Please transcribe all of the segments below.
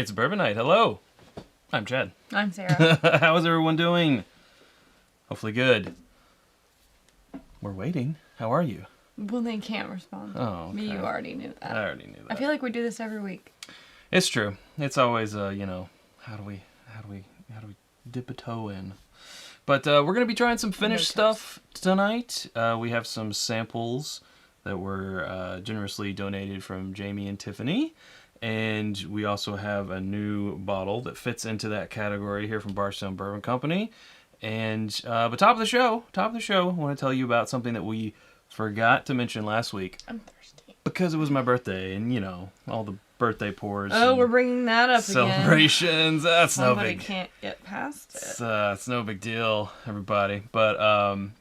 It's Bourbon Night. Hello. I'm Chad. I'm Sarah. How's everyone doing? Hopefully good. We're waiting. How are you? Well, they can't respond. Oh, okay. You already knew that. I already knew that. I feel like we do this every week. It's true. It's always, how do we dip a toe in? But we're going to be trying some finished stuff tonight. We have some samples that were generously donated from Jamie and Tiffany. And we also have a new bottle that fits into that category here from Bardstown Bourbon Company. And but top of the show, I want to tell you about something that we forgot to mention last week. I'm thirsty. Because it was my birthday, and all the birthday pours. Oh, we're bringing that up celebrations. again. That's Somebody no big. Can't get past it. It's no big deal, everybody. But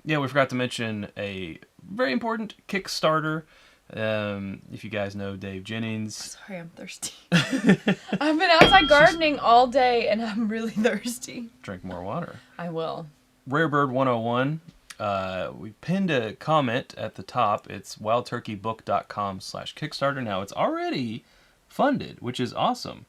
we forgot to mention a very important Kickstarter. If you guys know Dave Jennings. Sorry, I'm thirsty. I've been outside gardening all day, and I'm really thirsty. Drink more water. I will. RareBird 101. We pinned a comment at the top. It's wildturkeybook.com/Kickstarter. Now, it's already funded, which is awesome.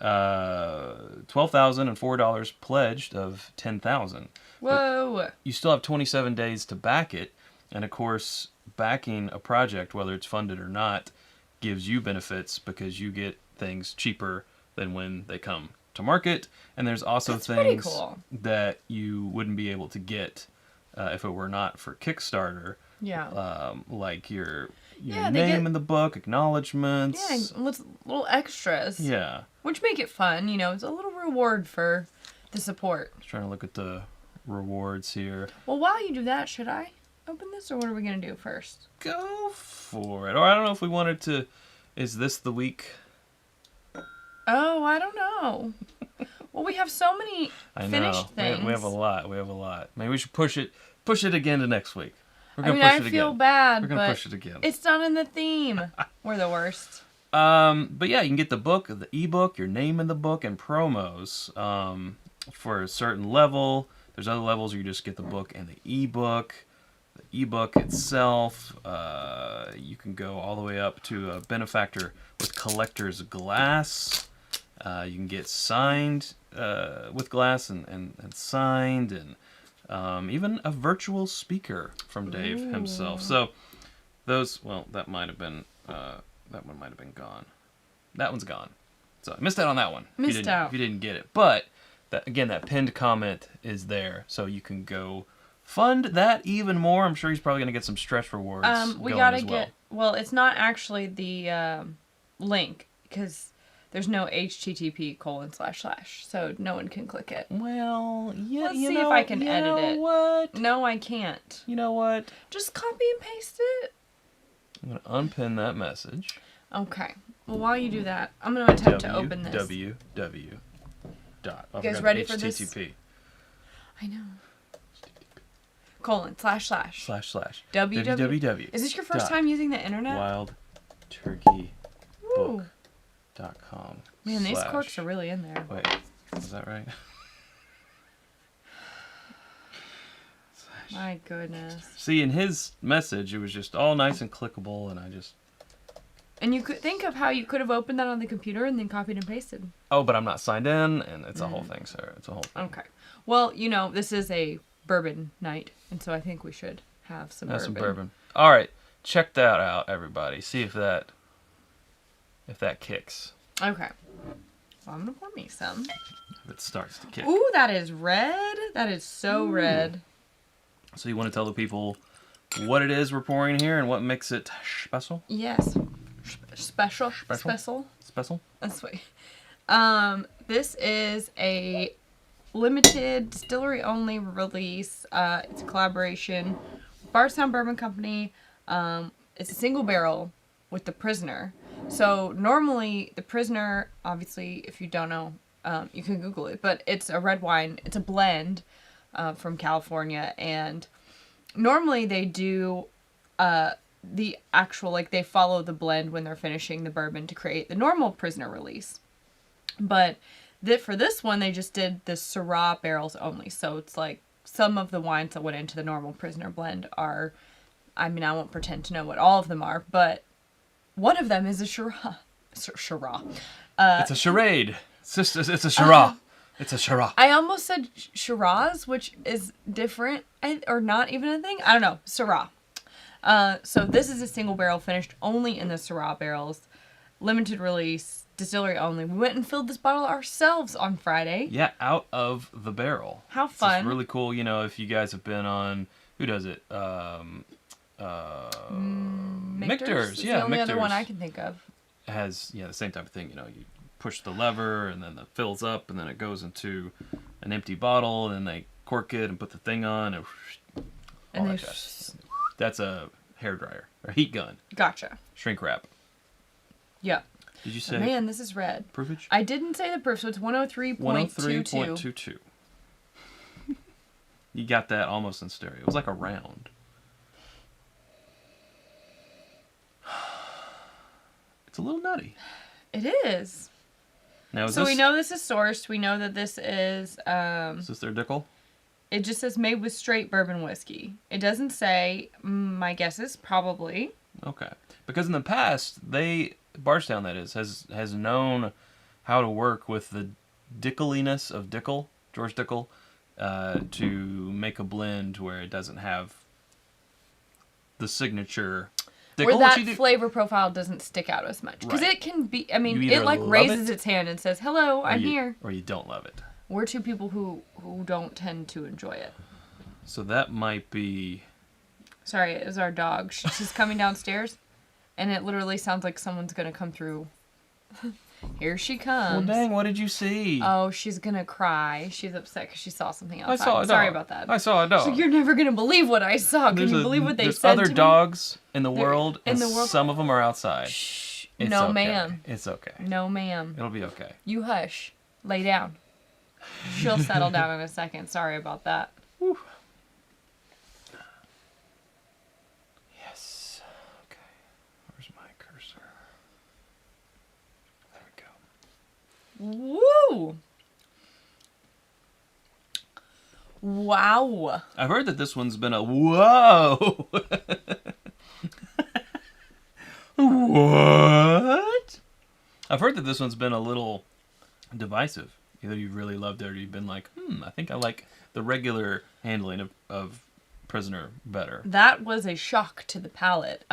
$12,004 pledged of $10,000. Whoa. But you still have 27 days to back it. And, of course, backing a project, whether it's funded or not, gives you benefits because you get things cheaper than when they come to market. And there's also things that you wouldn't be able to get if it were not for Kickstarter. Yeah. Like your name in the book, acknowledgments. Yeah, little extras. Yeah. Which make it fun. It's a little reward for the support. Just trying to look at the rewards here. Well, while you do that, should I open this, or what are we going to do first? Go for it. Or I don't know if we wanted to... Is this the week? Oh, I don't know. Well, we have so many finished things. We have a lot. Maybe we should push it again to next week. I feel bad, We're going to push it again. It's not in the theme. We're the worst. But yeah, you can get the book, the ebook, your name in the book, and promos for a certain level. There's other levels where you just get the book and the ebook. The ebook itself, you can go all the way up to a benefactor with collector's glass. You can get signed with glass and signed, and even a virtual speaker from Dave himself. So those, that might have been that one might have been gone. That one's gone. So I missed out on that one. If you didn't get it, but that pinned comment is there, so you can go fund that even more. I'm sure he's probably going to get some stretch rewards. We gotta get. Well, it's not actually the link because there's no http:// so no one can click it. Well, yeah. Let's see if I can edit it. What? No, I can't. You know what? Just copy and paste it. I'm going to unpin that message. Okay. Well, while you do that, I'm going to attempt to open this. You guys ready for this? HTTP. I know. :// www. Is this your first time using the internet? wildturkeybook.com. Man, these corks are really in there. Wait, is that right? My goodness. See, in his message, it was just all nice and clickable, and I just... And you could think of how you could have opened that on the computer and then copied and pasted. Oh, but I'm not signed in, and it's a whole thing, sir. It's a whole thing. Okay. Well, this is a bourbon night, and so I think we should have some bourbon. All right. Check that out, everybody. See if that kicks. Okay. Well, I'm going to pour me some. If it starts to kick. Ooh, that is red. That is so red. So you want to tell the people what it is we're pouring here and what makes it special? Yes. Special. That's sweet. This is a limited distillery only release. It's a collaboration. Bardstown Bourbon Company. It's a single barrel with the Prisoner. So normally the Prisoner, obviously, if you don't know, you can Google it, but it's a red wine. It's a blend from California, and normally they do the actual, they follow the blend when they're finishing the bourbon to create the normal Prisoner release. But for this one, they just did the Syrah barrels only. So it's some of the wines that went into the normal Prisoner blend are, I won't pretend to know what all of them are, but one of them is a Syrah. It's a charade. Sisters, it's a Shiraz. It's a Shiraz. I almost said Shiraz, which is different, or not even a thing. I don't know. Syrah. So this is a single barrel finished only in the Syrah barrels. Limited release, distillery only. We went and filled this bottle ourselves on Friday. Yeah, out of the barrel. How fun. It's really cool, you know, if you guys have been on, who does it? Michter's. Yeah, the only other Michter's one I can think of. has, the same type of thing, you know, you push the lever and then it fills up and then it goes into an empty bottle and then they cork it and put the thing on and that's a hairdryer or heat gun. Gotcha. Shrink wrap. Yeah. Did you say? Man, this is red. Proofage? I didn't say the proof, so it's 103.22. 103.22. You got that almost in stereo. It was like a round. It's a little nutty. It is. Now, so we know this is sourced. We know that this is... is this their Dickel? It just says made with straight bourbon whiskey. It doesn't say. My guess is probably. Okay. Because in the past, Bardstown, that is, has known how to work with the Dickeliness of Dickel, George Dickel, to make a blend where it doesn't have the signature Dickel. Where that flavor profile doesn't stick out as much. Because Right. it can be, I mean, You it either like love raises it, its hand and says, hello, I'm here. Or you don't love it. We're two people who don't tend to enjoy it. So that might be... Sorry, it was our dog. She's coming downstairs, and it literally sounds like someone's going to come through. Here she comes. Well, dang, what did you see? Oh, she's going to cry. She's upset because she saw something outside. I saw a dog. Sorry about that. I saw a dog. She's like, you're never going to believe what I saw. Can you believe what they there's said other to me? dogs in the world, and in the world? some of them are outside. Shh. It's No, okay. ma'am. It's okay. No, ma'am. It'll be okay. You hush. Lay down. She'll settle down in a second. Sorry about that. Whew. Yes. Okay. Where's my cursor? There we go. Woo! Wow. I've heard that this one's been a whoa. What? I've heard that this one's been a little divisive. Either you've really loved it or you've been like, I think I like the regular handling of Prisoner better. That was a shock to the palate.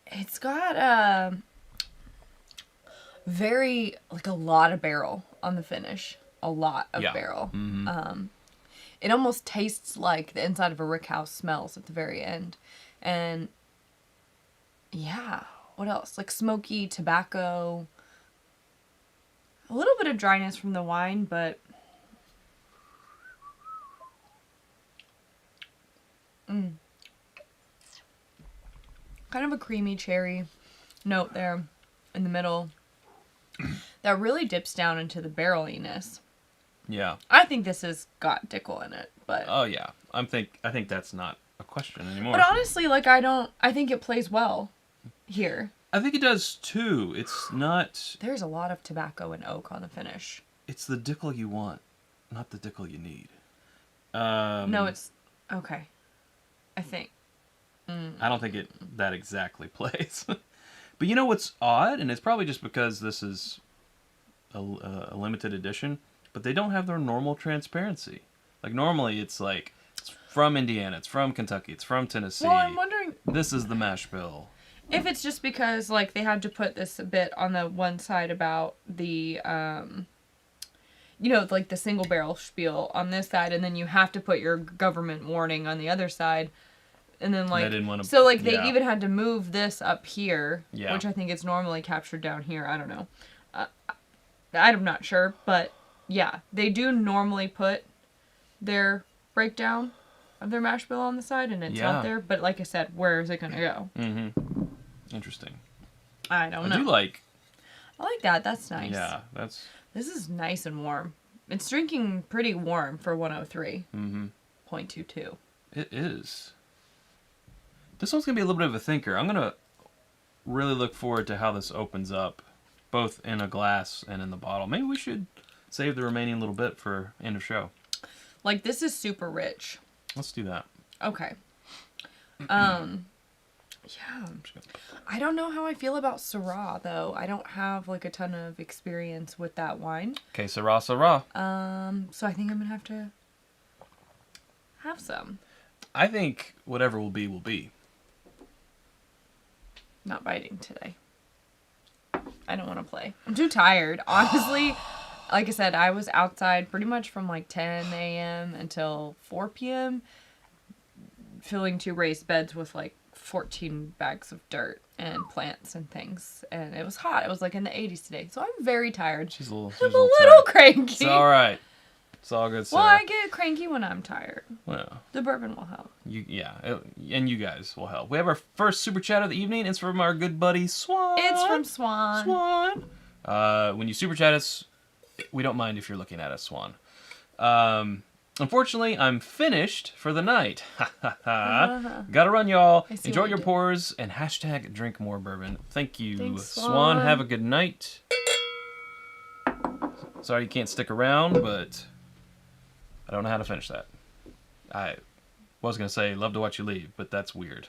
It's got very, like, a lot of barrel on the finish. A lot of barrel. Mm-hmm. It almost tastes like the inside of a rickhouse smells at the very end. And, yeah, what else? Like smoky tobacco. A little bit of dryness from the wine, but... Kind of a creamy cherry note there in the middle. That really dips down into the barreliness. Yeah. I think this has got Dickel in it, but... Oh, yeah. I think that's not a question anymore. But honestly, like, I think it plays well here. I think it does, too. It's not... There's a lot of tobacco and oak on the finish. It's the Dickel you want, not the Dickel you need. No, it's... Okay. I think. I don't think that exactly plays. But you know what's odd? And it's probably just because this is a limited edition, but they don't have their normal transparency. Like, normally it's like, it's from Indiana, it's from Kentucky, it's from Tennessee. Well, I'm wondering... This is the mash bill. If it's just because, like, they had to put this a bit on the one side about the, you know, like the single barrel spiel on this side, and then you have to put your government warning on the other side. And then, like, so, like, they even had to move this up here, which I think is normally captured down here. I don't know. I'm not sure, but, yeah. They do normally put their breakdown of their mash bill on the side, and it's not there. But, like I said, where is it going to go? Mm-hmm. Interesting. I don't know. I like that. That's nice. Yeah, This is nice and warm. It's drinking pretty warm for 103.22. It is. This one's going to be a little bit of a thinker. I'm going to really look forward to how this opens up, both in a glass and in the bottle. Maybe we should save the remaining little bit for end of show. Like, this is super rich. Let's do that. Okay. Yeah. I don't know how I feel about Syrah, though. I don't have, like, a ton of experience with that wine. Okay, Syrah, Syrah. So I think I'm going to have some. I think whatever will be, will be. Not biting today. I don't want to play. I'm too tired. Honestly, like I said, I was outside pretty much from like 10 a.m. until 4 p.m. filling 2 raised beds with like 14 bags of dirt and plants and things. And it was hot. It was like in the 80s today. So I'm very tired. She's a little tired. Cranky. It's all right. It's all good, Sarah. Well, I get cranky when I'm tired. Well, the bourbon will help. And you guys will help. We have our first super chat of the evening. It's from our good buddy Swan. It's from Swan. Swan. When you super chat us, we don't mind if you're looking at us, Swan. Unfortunately, I'm finished for the night. Gotta run, y'all. Enjoy your pours and hashtag drink more bourbon. Thank you, Thanks, Swan. Have a good night. Sorry you can't stick around, but I don't know how to finish that. I was going to say, love to watch you leave, but that's weird.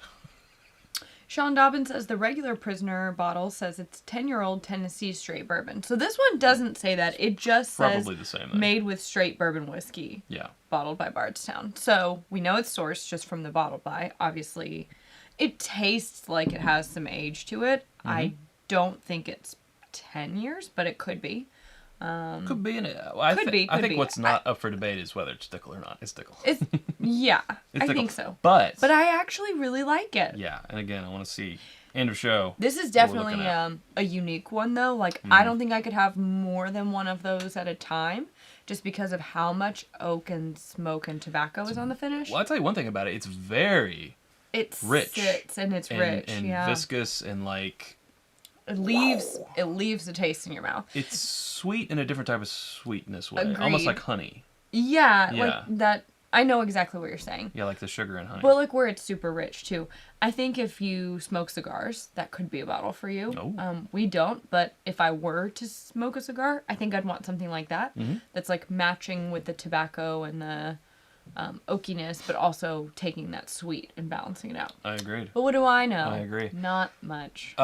Sean Dobbins says the regular Prisoner bottle says it's 10-year-old Tennessee straight bourbon. So this one doesn't say that. It just says probably the same thing. Made with straight bourbon whiskey. Yeah. Bottled by Bardstown. So we know it's sourced just from the bottle by. Obviously, it tastes like it has some age to it. Mm-hmm. I don't think it's 10 years, but it could be. Could be. I think what's not up for debate is whether it's Stickle or not. It's Stickle. It's I think so. But I actually really like it. Yeah, and again, I want to see end of show. This is definitely a unique one though. Like I don't think I could have more than one of those at a time, just because of how much oak and smoke and tobacco is on the finish. Well, I'll tell you one thing about it. It's very rich. Sits and it's rich and viscous and like. It leaves the taste in your mouth. It's sweet in a different type of sweetness way. Agreed. Almost like honey. Yeah, like that. I know exactly what you're saying. Yeah, like the sugar and honey. But like where it's super rich too. I think if you smoke cigars, that could be a bottle for you. Oh. We don't, but if I were to smoke a cigar, I think I'd want something like that. Mm-hmm. That's like matching with the tobacco and the oakiness, but also taking that sweet and balancing it out. I agreed. But what do I know? I agree. Not much.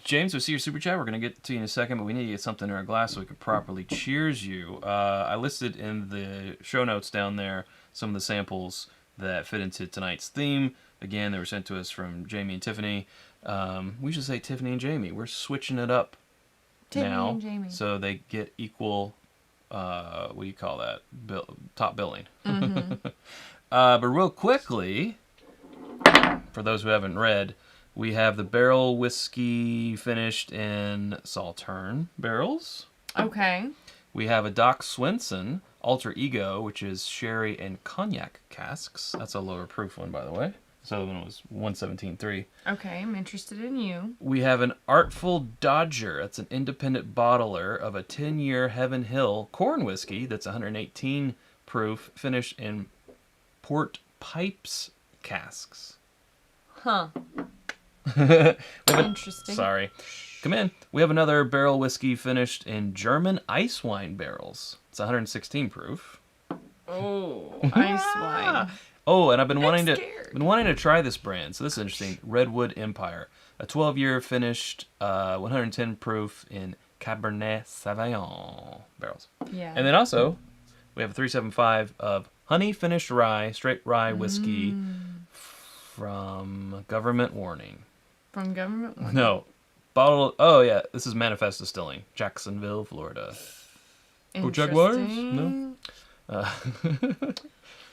James, we see your super chat. We're going to get to you in a second, but we need to get something in our glass so we can properly cheers you. I listed in the show notes down there some of the samples that fit into tonight's theme. Again, they were sent to us from Jamie and Tiffany. We should say Tiffany and Jamie. We're switching it up Tiffany and Jamie. So they get equal... what do you call that? Top billing. Mm-hmm. But real quickly, for those who haven't read, we have the Barrell whiskey finished in Sauternes barrels. Okay. We have a Doc Swinson Alter Ego, which is sherry and cognac casks. That's a lower proof one, by the way. This other one was 117.3. Okay, I'm interested in you. We have an Artful Dodger. That's an independent bottler of a 10-year Heaven Hill corn whiskey that's 118 proof, finished in Port Pipes casks. Huh. Interesting. Sorry. Come in. We have another barrel whiskey finished in German ice wine barrels. It's 116 proof. Oh, ice wine. Oh, and I've been wanting to try this brand. So this is interesting. Redwood Empire, a 12-year finished, 110 proof in Cabernet Sauvignon barrels. Yeah. And then also, we have a 375 of honey finished rye, straight rye whiskey from Government Warning. From Government Warning? No, bottle. Oh yeah, this is Manifest Distilling, Jacksonville, Florida. Oh, Jaguars? No.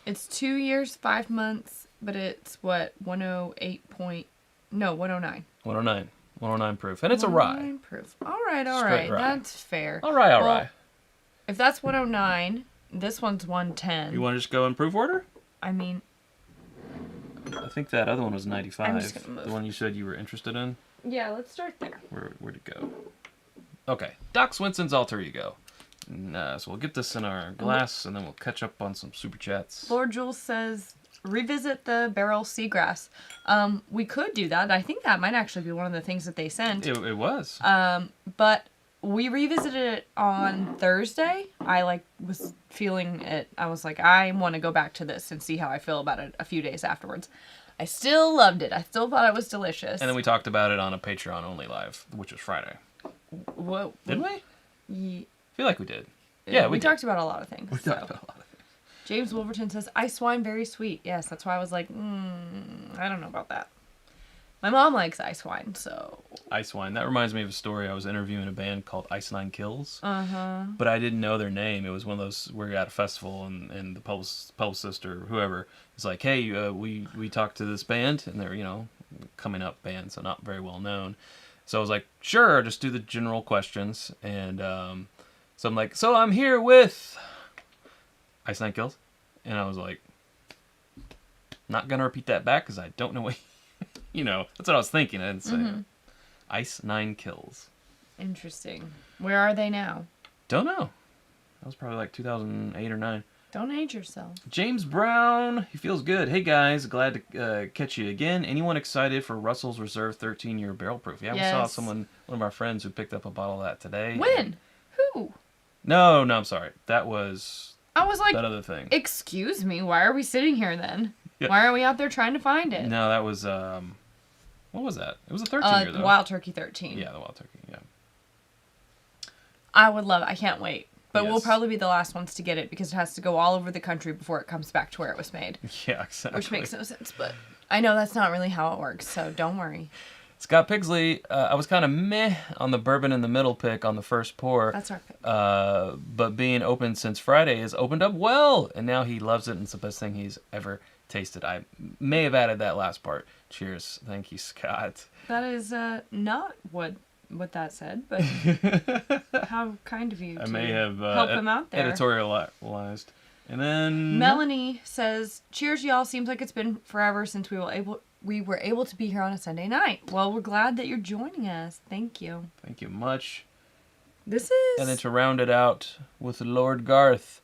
It's 2 years, 5 months, but it's what, 109. 109 proof. And it's a rye. 109 proof. All right. Rye. That's fair. All right. If that's 109, this one's 110. You want to just go in proof order? I mean... I think that other one was 95. I'm just gonna move. The one you said you were interested in? Yeah, let's start there. Where'd it go? Okay. Doc Swinson's Alter Ego. So we'll get this in our glass, and then we'll catch up on some super chats. Lord Jules says, revisit the Barrell Seagrass. We could do that. I think that might actually be one of the things that they sent. It was. But we revisited it on Thursday. I was feeling it. I was like, I want to go back to this and see how I feel about it a few days afterwards. I still loved it. I still thought it was delicious. And then we talked about it on a Patreon only live, which was Friday. Whoa. Did we? Ye- I feel like we did. Yeah, we did. talked about a lot of things. We talked about a lot of things. James Wolverton says, ice wine very sweet. Yes, that's why I was like, I don't know about that. My mom likes ice wine, so... Ice wine. That reminds me of a story. I was interviewing a band called Ice Nine Kills. Uh-huh. But I didn't know their name. It was one of those, we're at a festival, and the publicist or whoever is like, hey, we talked to this band, and they're, coming up band, so not very well known. So I was like, sure, just do the general questions. And so I'm like, so I'm here with Ice Nine Kills. And I was like, not going to repeat that back because I don't know what... that's what I was thinking. I didn't say it. Ice Nine Kills. Interesting. Where are they now? Don't know. That was probably like 2008 or 9. Don't age yourself. James Brown. He feels good. Hey, guys. Glad to catch you again. Anyone excited for Russell's Reserve 13-year barrel proof? Yeah, Yes. we saw one of our friends who picked up a bottle of that today. When? Who? No, I'm sorry. That was I was like, that other thing. excuse me, why are we sitting here then? Yeah. Why aren't we out there trying to find it? No, that was, what was that? It was a 13-year, though. Wild Turkey 13. Yeah, the Wild Turkey, yeah. I would love it. I can't wait. But we'll Yes. probably be the last ones to get it because it has to go all over the country before it comes back to where it was made. Yeah, exactly. Which makes no sense, but I know that's not really how it works, so don't worry. Scott Pigsley, I was kind of meh on the bourbon in the middle pick on the first pour. That's our pick. But being open since Friday has opened up well, and now he loves it, and it's the best thing he's ever tasted. I may have added that last part. Cheers. Thank you, Scott. That is not what that said, but how kind of you to I may have help him out there. editorialized. And then Melanie says, cheers, y'all. Seems like it's been forever since we were able to be here on a Sunday night. Well, we're glad that you're joining us. Thank you. Thank you much. This is... And then to round it out with Lord Garth.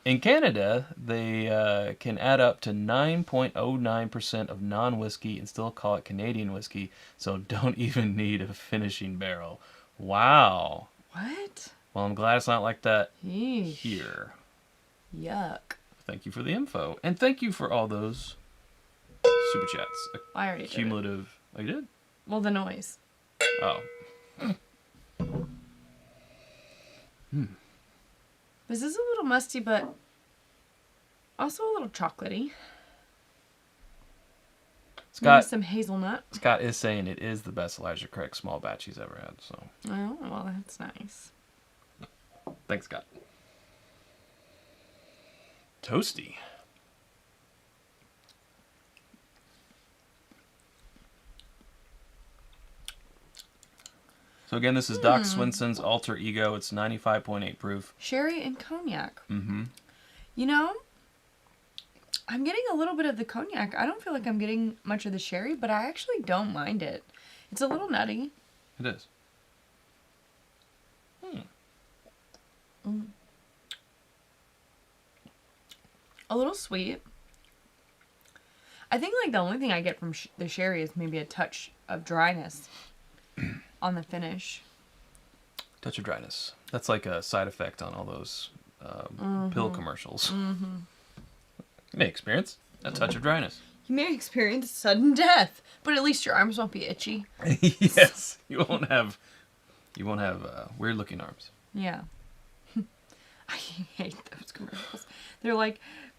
In Canada, they can add up to 9.09% of non-whiskey and still call it Canadian whiskey, so don't even need a finishing barrel. Wow. What? Well, I'm glad it's not like that Yeesh. here. Yuck. Thank you for the info. And thank you for all those super chats. I already did it. Cumulative. Oh, you did? Well, the noise. Oh. This is a little musty, but also a little chocolatey. Scott, Maybe some hazelnut. Scott is saying it is the best Elijah Craig small batch he's ever had. So Oh, well, that's nice. thanks, Scott. Toasty. So again, this is Doc Swinson's Alter Ego. It's 95.8 proof. Sherry and cognac. Mm-hmm. You know, I'm getting a little bit of the cognac. I don't feel like I'm getting much of the sherry, but I actually don't mind it. It's a little nutty. It is. A little sweet. I think like the only thing I get from the sherry is maybe a touch of dryness on the finish. Touch of dryness. That's like a side effect on all those pill commercials. Mm-hmm. You may experience a touch of dryness. You may experience sudden death, but at least your arms won't be itchy. Yes, you won't have weird looking arms. Yeah. I hate those commercials. They're like,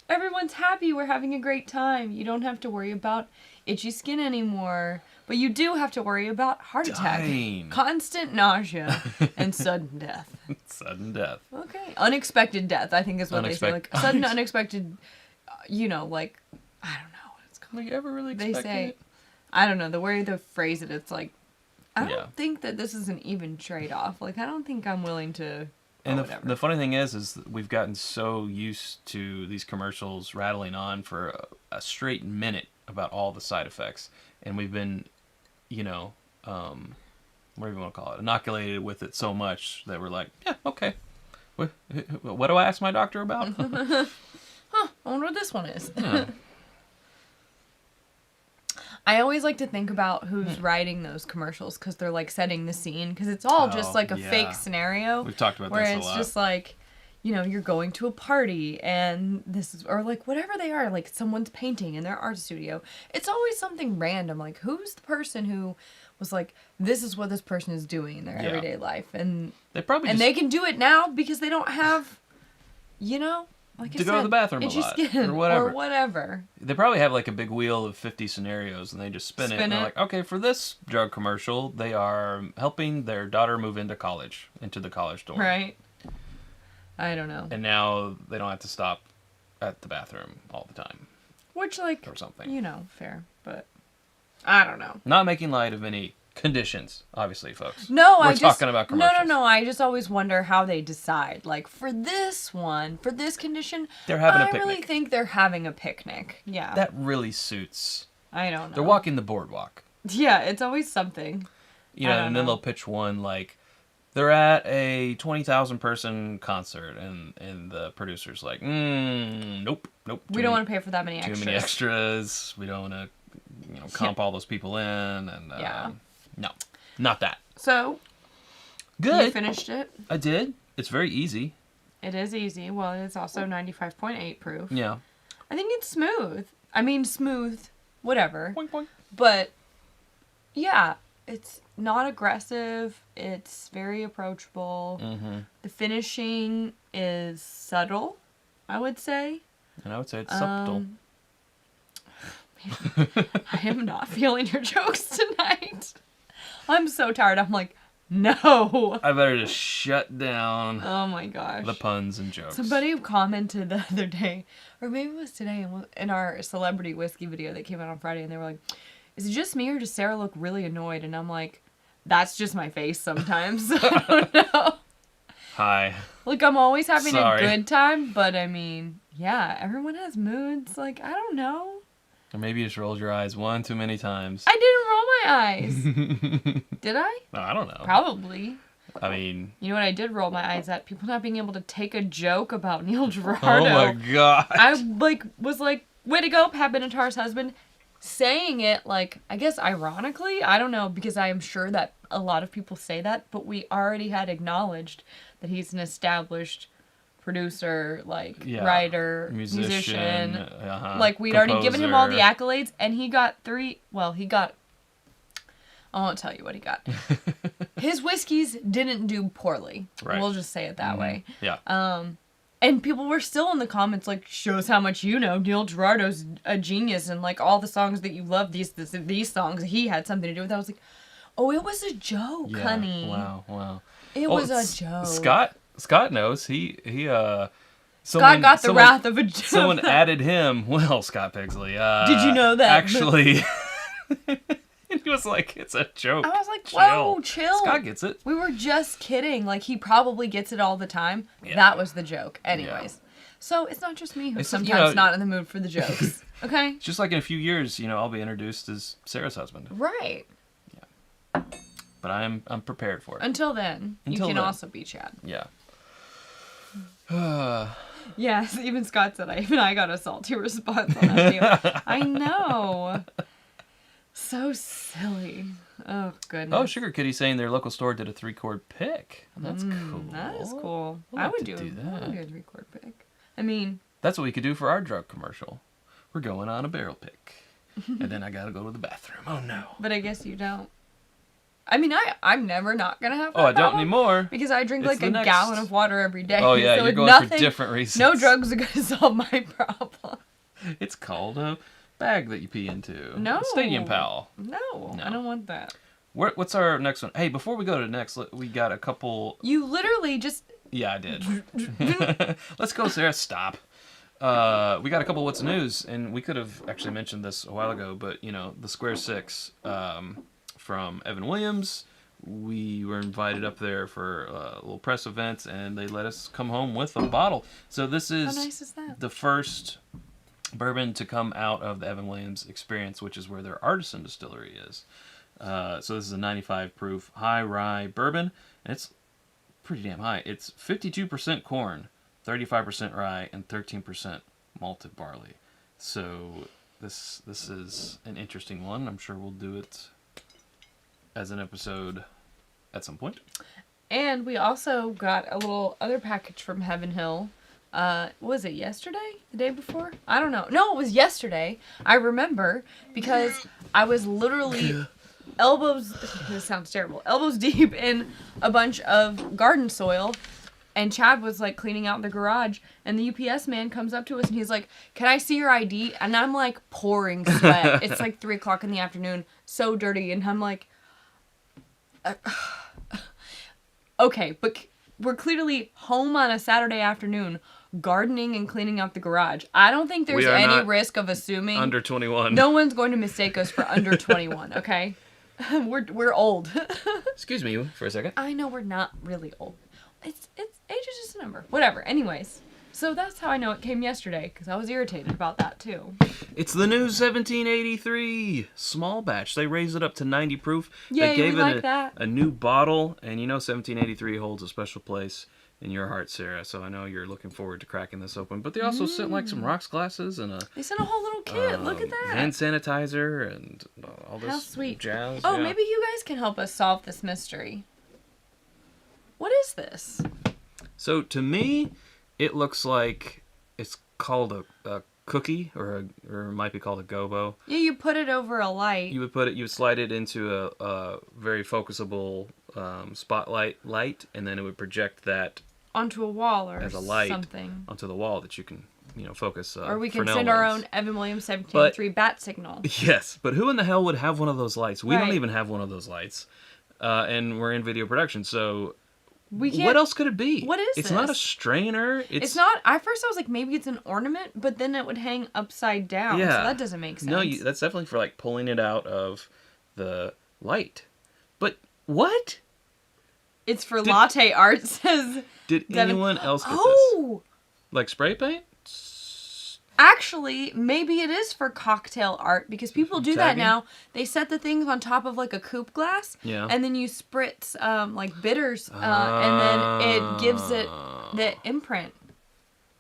everyone's happy, we're having a great time. You don't have to worry about itchy skin anymore. But you do have to worry about heart attack, Dying. Constant nausea, and sudden death. Sudden death. Okay. Unexpected death, I think is what they say. Like, sudden, unexpected, like, I don't know what it's called. Like, you ever really expect They say, it? I don't know, the way they phrase it, it's like, I don't Yeah. think that this is an even trade-off. Like, I don't think I'm willing to... And whatever. the funny thing is we've gotten so used to these commercials rattling on for a straight minute about all the side effects, and we've been, what do you want to call it, inoculated with it so much that we're like, yeah, okay. What do I ask my doctor about? I wonder what this one is. Yeah. I always like to think about who's writing those commercials because they're like setting the scene because it's all just like a yeah. fake scenario. We've talked about where this a it's lot. just like, you're going to a party and this is, or like whatever they are, like someone's painting in their art studio. It's always something random. Like, who's the person who was like, this is what this person is doing in their everyday life. And they can do it now because they don't have, like to go to the bathroom a lot or whatever. They probably have like a big wheel of 50 scenarios and they just spin it. And they're like, okay, for this drug commercial, they are helping their daughter move into the college dorm. Right. I don't know. And now they don't have to stop at the bathroom all the time. Which, like, or something. Fair. But I don't know. Not making light of any conditions, obviously, folks. No, We're talking about commercials. No. I just always wonder how they decide. Like, for this condition, they're having a picnic. I really think they're having a picnic. Yeah. That really suits. I don't know. They're walking the boardwalk. Yeah, it's always something. And then they'll pitch one like, they're at a 20,000 person concert, and the producer's like, nope. We don't want to pay for that many extras. Too many extras. We don't want to, comp all those people in, and no, not that. So, good. You finished it. I did. It's very easy. It is easy. Well, it's also 95.8 proof. Yeah. I think it's smooth. I mean, smooth, whatever. Boing, boing. But, yeah, it's not aggressive. It's very approachable. Mm-hmm. The finishing is subtle, I would say. And I would say it's subtle. I am not feeling your jokes tonight. I'm so tired. I'm like, no. I better just shut down. Oh my gosh. The puns and jokes. Somebody commented the other day, or maybe it was today, in our celebrity whiskey video that came out on Friday, and they were like, is it just me or does Sarah look really annoyed? And I'm like, that's just my face sometimes. I don't know. Hi. Look, I'm always having a good time, but I mean, yeah, everyone has moods. Like, I don't know. Or maybe you just rolled your eyes one too many times. I didn't roll my eyes. Did I? No, I don't know. Probably. I mean... You know what I did roll my eyes at? People not being able to take a joke about Neil Girardeau. Oh my god. I, was like, way to go, Pat Benatar's husband. Saying it, like, I guess ironically, I don't know, because I am sure that a lot of people say that, but we already had acknowledged that he's an established producer, writer, musician. Like, we'd already given him all the accolades, and he got I won't tell you what he got. His whiskeys didn't do poorly. Right. We'll just say it that way. Yeah. And people were still in the comments like, shows how much you know. Neil Girardeau's a genius, and like all the songs that you love, these songs, he had something to do with. I was like, oh, it was a joke, honey. Wow. It was a joke. Scott knows. He Scott got the wrath of a joke. Someone added him. Well, Scott Pigsley. Did you know that? Actually, he was like, it's a joke. I was like, whoa, chill. Scott gets it. We were just kidding. Like, he probably gets it all the time. Yeah. That was the joke. Anyways. Yeah. So, it's not just me who's sometimes not in the mood for the jokes. Okay? It's just like in a few years, I'll be introduced as Sarah's husband. Right. Yeah. But I'm prepared for it. Until then, you can also be Chad. Yeah. Yes, even Scott said, even I got a salty response on that video. I know. So silly. Oh, goodness. Oh, Sugar Kitty saying their local store did a 3-chord pick. That's cool. That is cool. I would do that. I would do a 3-chord pick. I mean... That's what we could do for our drug commercial. We're going on a barrel pick. And then I gotta go to the bathroom. Oh, no. But I guess you don't. I mean, I'm never not gonna have that I don't anymore. Because I drink like a gallon of water every day. Oh, yeah, so you're going for different reasons. No drugs are gonna solve my problem. It's called a bag that you pee into. No. A Stadium Pal. No, I don't want that. What's our next one? Hey, before we go to the next, we got a couple... You literally just... Yeah, I did. Let's go, Sarah. Stop. We got a couple What's News, and we could have actually mentioned this a while ago, but, the Square Six from Evan Williams, we were invited up there for a little press event, and they let us come home with a bottle. So this is, how nice is that? The first bourbon to come out of the Evan Williams experience, which is where their artisan distillery is. So this is a 95 proof high rye bourbon, and it's pretty damn high. It's 52% corn, 35% rye, and 13% malted barley. So this is an interesting one. I'm sure we'll do it as an episode at some point. And we also got a little other package from Heaven Hill. Was it yesterday? The day before? I don't know. No, it was yesterday. I remember because I was literally this sounds terrible. Elbows deep in a bunch of garden soil. And Chad was like cleaning out the garage, and the UPS man comes up to us and he's like, "Can I see your ID?" And I'm like pouring sweat. It's like 3:00 in the afternoon, so dirty, and I'm like, okay, but we're clearly home on a Saturday afternoon, gardening and cleaning out the garage. I don't think there's any risk of assuming under 21. No one's going to mistake us for under 21. Okay, we're old. Excuse me for a second. I know we're not really old. It's age is just a number. Whatever. Anyways, so that's how I know it came yesterday, because I was irritated about that too. It's the new 1783 small batch. They raised it up to 90 proof. Yay, they gave we like that. a new bottle, and you know 1783 holds a special place in your heart, Sarah. So I know you're looking forward to cracking this open. But they also sent like some rocks glasses and They sent a whole little kit. Look at that. Hand sanitizer and all this How sweet. jazz. Oh, yeah. maybe you guys can help us solve this mystery. What is this? So to me, it looks like it's called a cookie, or it might be called a gobo. Yeah, you put it over a light. You would slide it into a very focusable spotlight light, and then it would project that onto a wall or as a light something onto the wall that you can focus. Or we can Fresnel send our lens. own Evan Williams 1783 bat signal. Yes, but who in the hell would have one of those lights? We Right. don't even have one of those lights, and we're in video production, so. We can't. What else could it be? What is It's this? not a strainer. It's not. At first, I was like, maybe it's an ornament, but then it would hang upside down. Yeah. So that doesn't make sense. No, that's definitely for like pulling it out of the light. But what? It's for latte art, says Did Devin. anyone else get this? Oh! Like spray paint? Actually, maybe it is for cocktail art, because people do that Tagging? now. They set the things on top of like a coupe glass, Yeah. and then you spritz like bitters, and then it gives it the imprint.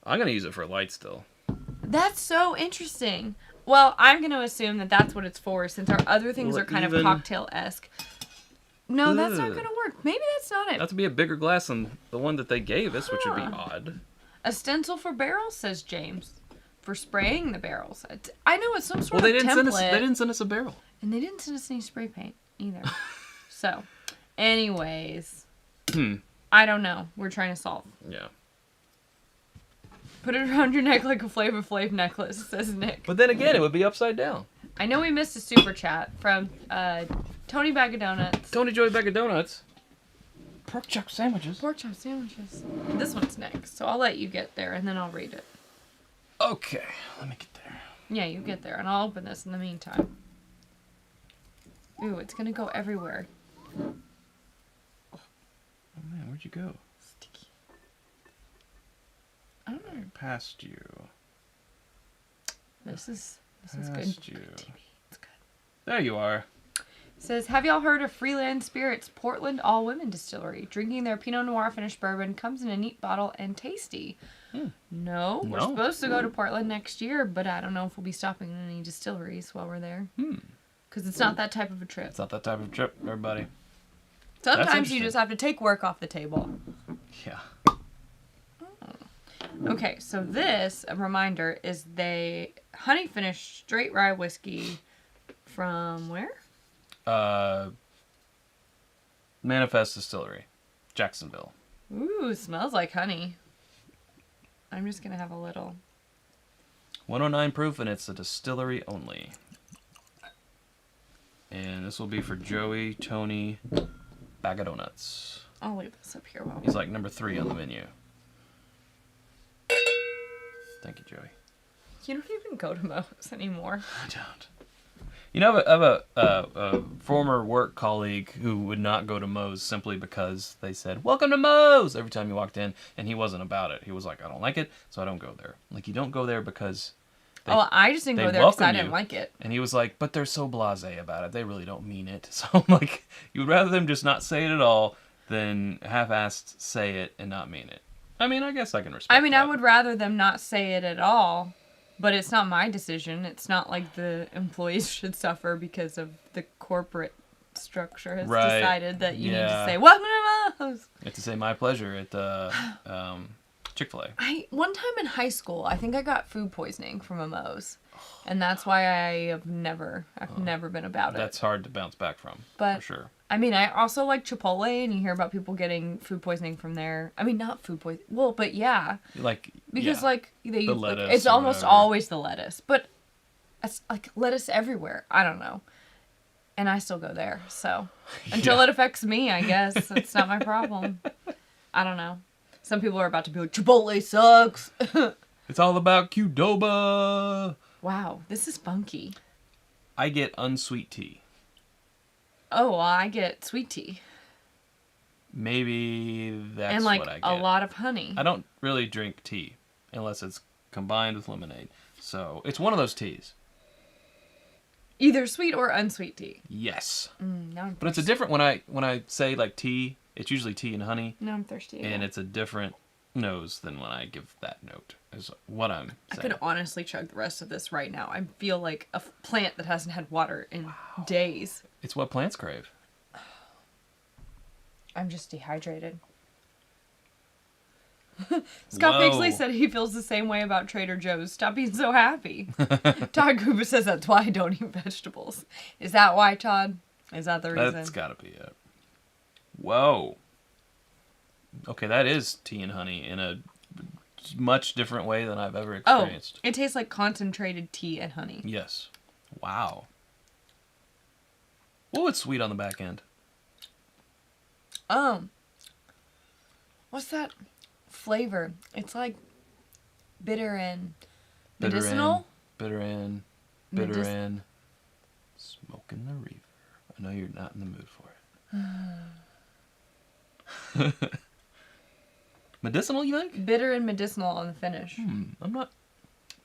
I'm gonna use it for light still. That's so interesting. Well, I'm going to assume that that's what it's for, since our other things Well, are kind of even- cocktail-esque. No, that's not Ugh. going to work. Maybe that's not it. Not to be a bigger glass than the one that they gave us, which would be Huh. odd. A stencil for barrels, says James. For spraying the barrels. I know it's some sort Well, they of didn't template. send us. They didn't send us a barrel. And they didn't send us any spray paint either. So, anyways. I don't know. We're trying to solve. Yeah. Put it around your neck like a Flavor Flav necklace, says Nick. But then again, it would be upside down. I know we missed a super chat from Tony Bag of Donuts. Tony Joy Bag of Donuts. Pork chop sandwiches. Pork chop sandwiches. This one's next, so I'll let you get there and then I'll read it. Okay, let me get there. Yeah, you get there and I'll open this in the meantime. Ooh, it's gonna go everywhere. Oh man, where'd you go? Sticky. I don't know. Past you. This is Past good. you. Good TV. It's good. There you are. Says, have y'all heard of Freeland Spirits Portland all-women distillery? Drinking their Pinot Noir finished bourbon comes in a neat bottle and tasty. No, we're No. supposed to go to Portland next year, but I don't know if we'll be stopping in any distilleries while we're there. Because it's not that type of a trip. It's not that type of trip, everybody. Sometimes you interesting. just have to take work off the table. Yeah. Okay, so this, a reminder, is they honey finished straight rye whiskey from where? Manifest Distillery, Jacksonville. Ooh, smells like honey. I'm just gonna have a little. 109 proof, and it's a distillery only. And this will be for Joey, Tony, Bag of Donuts. I'll leave this up here while He's like number 3 on the menu. Thank you, Joey. you don't even go to Moe's anymore. I don't. You know, I have a former work colleague who would not go to Moe's simply because they said, "Welcome to Moe's," every time he walked in, and he wasn't about it. He was like, "I don't like it, so I don't go there." Like, you don't go there because... I just didn't they go there because I welcome didn't you. like it. And he was like, "But they're so blasé about it. They really don't mean it." So I'm like, you'd rather them just not say it at all than half-assed say it and not mean it. I mean, I guess I can respect I mean, that. I would rather them not say it at all, but it's not my decision. It's not like the employees should suffer because of the corporate structure has Right. decided that you need to Yeah. say, "Welcome to mimose. You have to say my pleasure at Chick-fil-A. One time in high school, I think I got food poisoning from mimose. And that's why I've never been about it. That's hard to bounce back from, But, for sure. I mean, I also like Chipotle, and you hear about people getting food poisoning from there. I mean, not food poisoning. Well, but yeah. Because, they use, lettuce it's or almost whatever. always the lettuce. But it's, lettuce everywhere. I don't know. And I still go there, so. Until it affects me, I guess. It's not my problem. I don't know. Some people are about to be like, Chipotle sucks. It's all about Qdoba. Wow, this is funky. I get unsweet tea. Oh, well, I get sweet tea. Maybe that's and what I get. a lot of honey. I don't really drink tea unless it's combined with lemonade. So it's one of those teas. Either sweet or unsweet tea. Yes. Now I'm But it's a different when I say like tea, it's usually tea and honey. Now I'm thirsty again. And it's a different nose than when I give that note. Is what I'm saying. I could honestly chug the rest of this right now. I feel like a plant that hasn't had water in days. It's what plants crave. I'm just dehydrated. Scott Whoa. Pixley said he feels the same way about Trader Joe's. Stop being so happy. Todd Cooper says that's why I don't eat vegetables. Is that why, Todd? Is that the reason? That's gotta be it. Whoa. Okay, that is tea and honey in a much different way than I've ever experienced. It tastes like concentrated tea and honey. Yes. Wow. What was sweet on the back end? What's that flavor? It's like bitter and Bitter medicinal. Bitter and smoking the reefer. I know you're not in the mood for it. Medicinal, you think? Bitter and medicinal on the finish. I'm not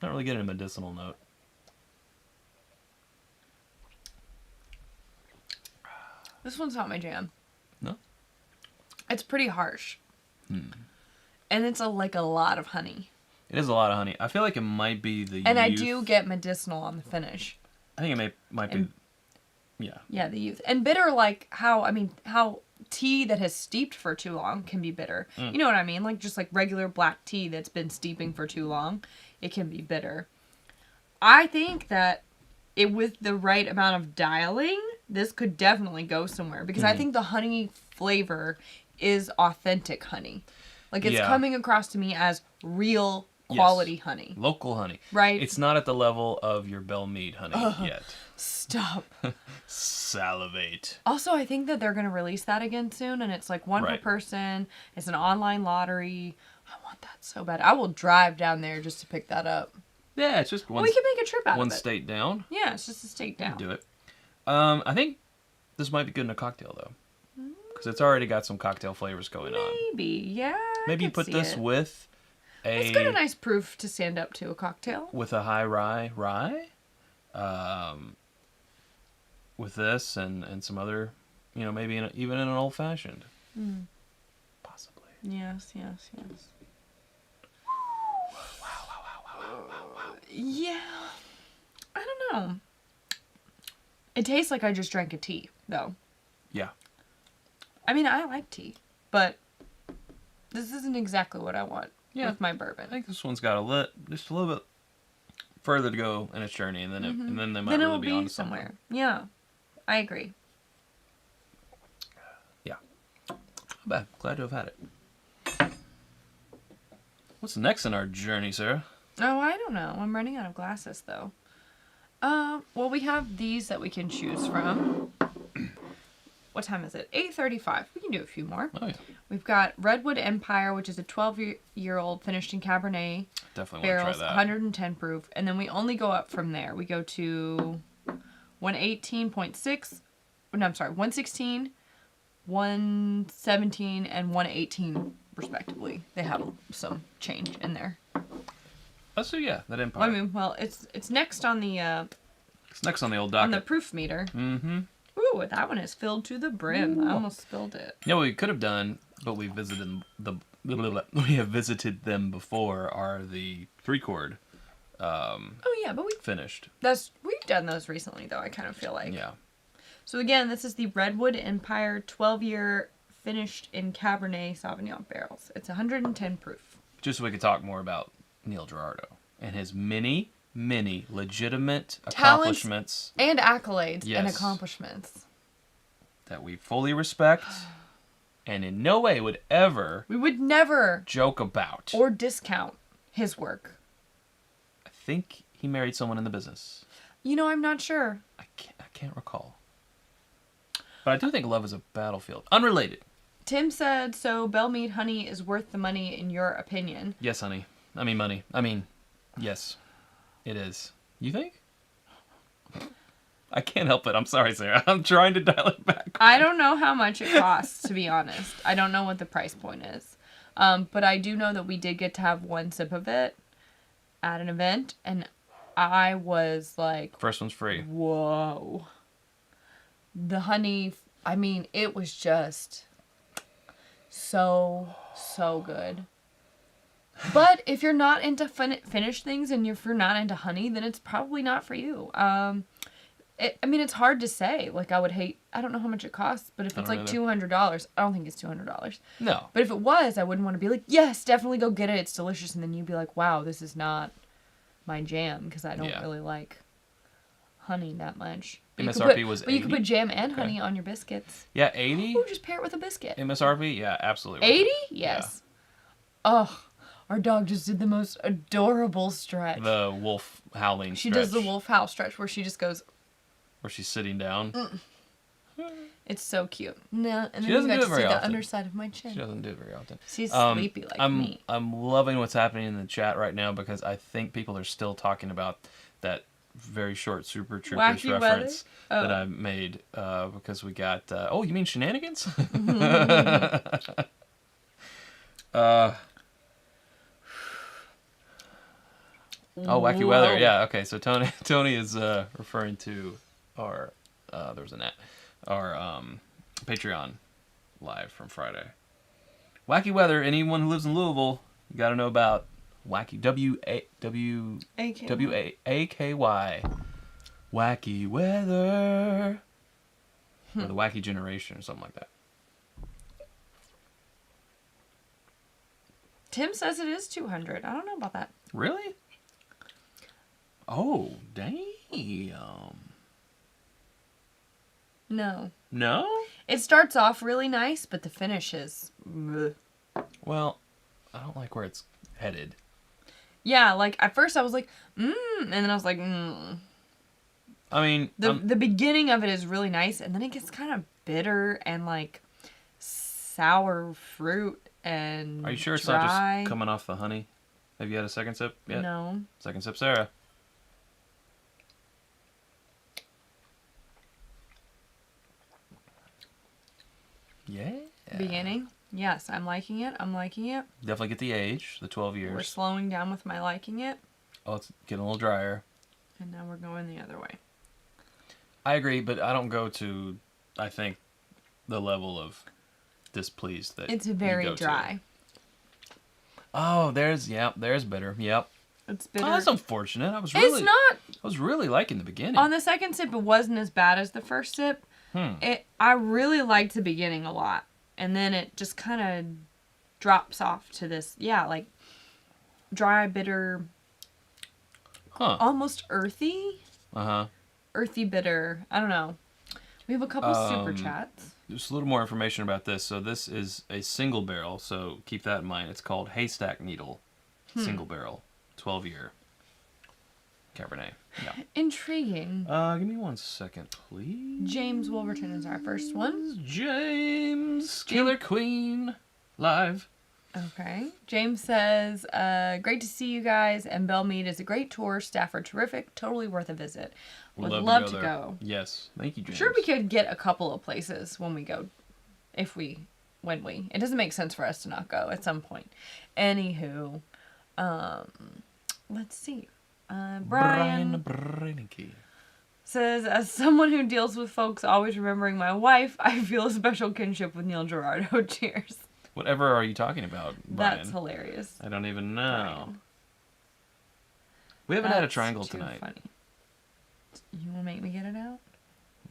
really getting a medicinal note. This one's not my jam. No? It's pretty harsh. And it's a lot of honey. It is a lot of honey. I feel like it might be the And I youth. do get medicinal on the finish. I think it might be. Yeah. Yeah, the youth. And bitter, like how tea that has steeped for too long can be bitter. You know what I mean? Like just like regular black tea that's been steeping for too long, it can be bitter. I think that with the right amount of dialing, this could definitely go somewhere because I think the honey flavor is authentic honey. Like it's coming across to me as real quality honey. Local honey. Right. It's not at the level of your Belle Meade honey yet. Stop. Salivate. Also, I think that they're going to release that again soon, and it's like one per Right. person. It's an online lottery. I want that so bad. I will drive down there just to pick that up. Yeah, it's just one, We can make a trip out one of it. state down. Yeah, it's just a state down. Do it. I think this might be good in a cocktail, though. Because it's already got some cocktail flavors going on. Maybe, yeah. Maybe you I could put see this it. with It's got a nice proof to stand up to a cocktail. with a high rye. With this and some other, maybe even in an old fashioned. Possibly. Yes. Yeah. I don't know. It tastes like I just drank a tea, though. Yeah. I mean, I like tea, but this isn't exactly what I want with my bourbon. I think this one's got just a little bit further to go in its journey, and then and then they might Then really it'll be on be to somewhere. somewhere. Yeah, I agree. Yeah. Not bad. Glad to have had it. What's next in our journey, Sarah? Oh, I don't know. I'm running out of glasses, though. Well, we have these that we can choose from. What time is it? 8:35. We can do a few more. Oh yeah. We've got Redwood Empire, which is a 12-year-old finished in Cabernet Definitely want barrels, to try that. 110 proof, and then we only go up from there. We go to 118.6. No, I'm sorry, 116, 117, and 118 respectively. They have some change in there. Oh, so yeah, that Empire. I mean, well, it's next on the It's next on the old on docket. the proof meter. Mm-hmm. Ooh, that one is filled to the brim. I almost spilled it. Yeah, what we could have done, but we visited we have visited them before, are the 3-chord Oh yeah, but finished. we've done those recently though. I kind of feel like. Yeah. So again, this is the Redwood Empire 12-year finished in Cabernet Sauvignon barrels. It's 110 proof. Just so we could talk more about Neil Girardo and his many legitimate accomplishments and accolades and Yes. accomplishments that we fully respect and in no way would ever we would never joke about. or discount his work. I think he married someone in the business. You know, I'm not sure. I can't recall. But I do think love is a battlefield. Unrelated. Tim said, so Bellmead honey is worth the money in your opinion. Yes, honey. Money. Yes. It is. You think? I can't help it. I'm sorry, Sarah. I'm trying to dial it back. I don't know how much it costs, to be honest. I don't know what the price point is. But I do know that we did get to have one sip of it at an event, and I was like... First one's free. Whoa. The honey, I mean, it was just so good. But if you're not into finished things and if you're not into honey, then it's probably not for you. It's hard to say. Like, I don't know how much it costs, but if it's like $200, I don't think it's $200. No. But if it was, I wouldn't want to be like, yes, definitely go get it. It's delicious. And then you'd be like, wow, this is not my jam because I don't really like honey that much. But MSRP was $80. But you could put jam and honey on your biscuits. Yeah, $80. Ooh, just pair it with a biscuit. MSRP? Yeah, absolutely. 80? Yes. Yeah. Oh, our dog just did the most adorable stretch. The wolf howling She stretch. does the wolf howl stretch where she just goes... Where she's sitting down. It's so cute. No, and She then you doesn't got do to it very see the often. underside of my chin. She doesn't do it very often. She's sleepy like me. I'm loving what's happening in the chat right now because I think people are still talking about that very short Super Troopers Wacky reference weather? that I made because we got... oh, you mean shenanigans? Wacky weather. Yeah, okay. So Tony is referring to our... there was a net. Our Patreon live from Friday. Wacky weather. Anyone who lives in Louisville, you got to know about Wacky. W-A-K-Y. Wacky weather. Or the Wacky Generation or something like that. Tim says it is 200. I don't know about that. Really? Oh, damn. No. No? It starts off really nice, but the finish is... bleh. Well, I don't like where it's headed. Yeah, like, at first I was like, and then I was like, I mean... The beginning of it is really nice, and then it gets kind of bitter and, like, sour fruit and Are you sure it's dry. not just coming off the honey? Have you had a second sip yet? No. Second sip, Sarah. Yeah. Beginning? Yes, I'm liking it. Definitely get the age, the 12 years. We're slowing down with my liking it. Oh, it's getting a little drier. And now we're going the other way. I agree, but I don't go to, I think, the level of displeased that It's you very go to. dry. Oh, there's bitter. Yep. It's bitter. Oh, that's unfortunate. I was really liking the beginning. On the second sip, it wasn't as bad as the first sip. I really liked the beginning a lot. And then it just kind of drops off to this, like dry, bitter, almost earthy. Earthy bitter. I don't know. We have a couple super chats. Just a little more information about this. So this is a single barrel, so keep that in mind. It's called Haystack Needle. Single barrel. 12-year. Cabernet. Yeah. Intriguing. Give me 1 second, please. James Wolverton is our first one. James, Killer Queen, live. Okay. James says, great to see you guys, and Bellmead is a great tour. Staff are terrific. Totally worth a visit. Would love to go. Yes. Thank you, James. Sure, we could get a couple of places when we go. When we. It doesn't make sense for us to not go at some point. Anywho, let's see. Brian Breineke says, as someone who deals with folks always remembering my wife, I feel a special kinship with Neil Girardo. Cheers. Whatever are you talking about, Brian? That's hilarious. I don't even know. Brian. We haven't had a That's triangle too tonight. Funny. You want to make me get it out?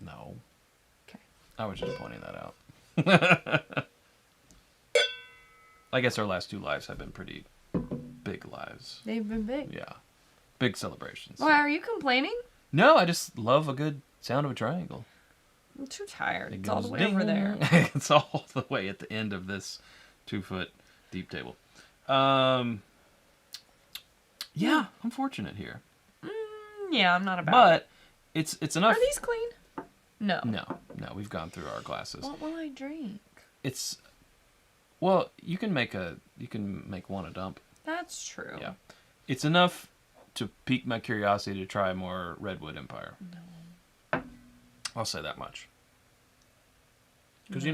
No. Okay. I was just pointing that out. I guess our last 2 lives have been pretty big lives. They've been big. Yeah. Big celebrations. Why, are you complaining? No, I just love a good sound of a triangle. I'm too tired. It It's all goes the way over there. It's all the way at the end of this 2-foot deep table. Yeah, I'm fortunate here. Yeah, I'm not about But it. it's enough. Are these clean? No. No, we've gone through our glasses. What will I drink? It's well, you can make one a dump. That's true. Yeah. It's enough to pique my curiosity to try more Redwood Empire. No. I'll say that much. Because,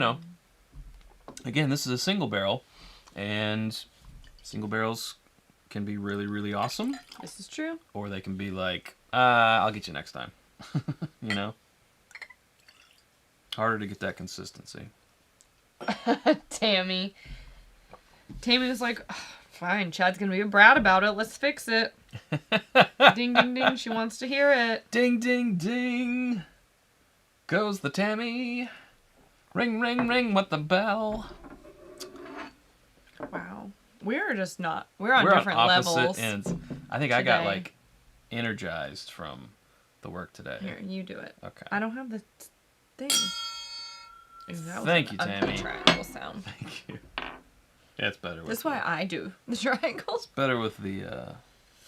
again, this is a single barrel, and single barrels can be really, really awesome, This is true. or they can be like, I'll get you next time. Harder to get that consistency. Tammy. Tammy was like, fine, Chad's gonna be a brat about it. Let's fix it. Ding, ding, ding. She wants to hear it. Ding, ding, ding. Goes the Tammy. Ring, ring, ring with the bell. Wow. We're just not. We're on different levels. Ends. I think I got like energized from the work today. Here, you do it. Okay. I don't have the thing. Ooh, that was Thank an you, ugly Tammy. triangle sound. Thank you. Yeah, it's better with That's why I do the triangles. better with the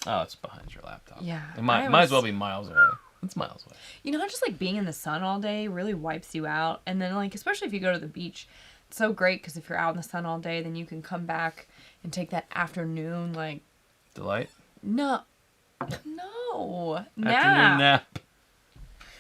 oh, it's behind your laptop. Yeah. It might as well be miles away. It's miles away. You know, just like being in the sun all day really wipes you out. And then, like, especially if you go to the beach, it's so great because if you're out in the sun all day, then you can come back and take that afternoon, like, Delight? no, Afternoon nap. nap.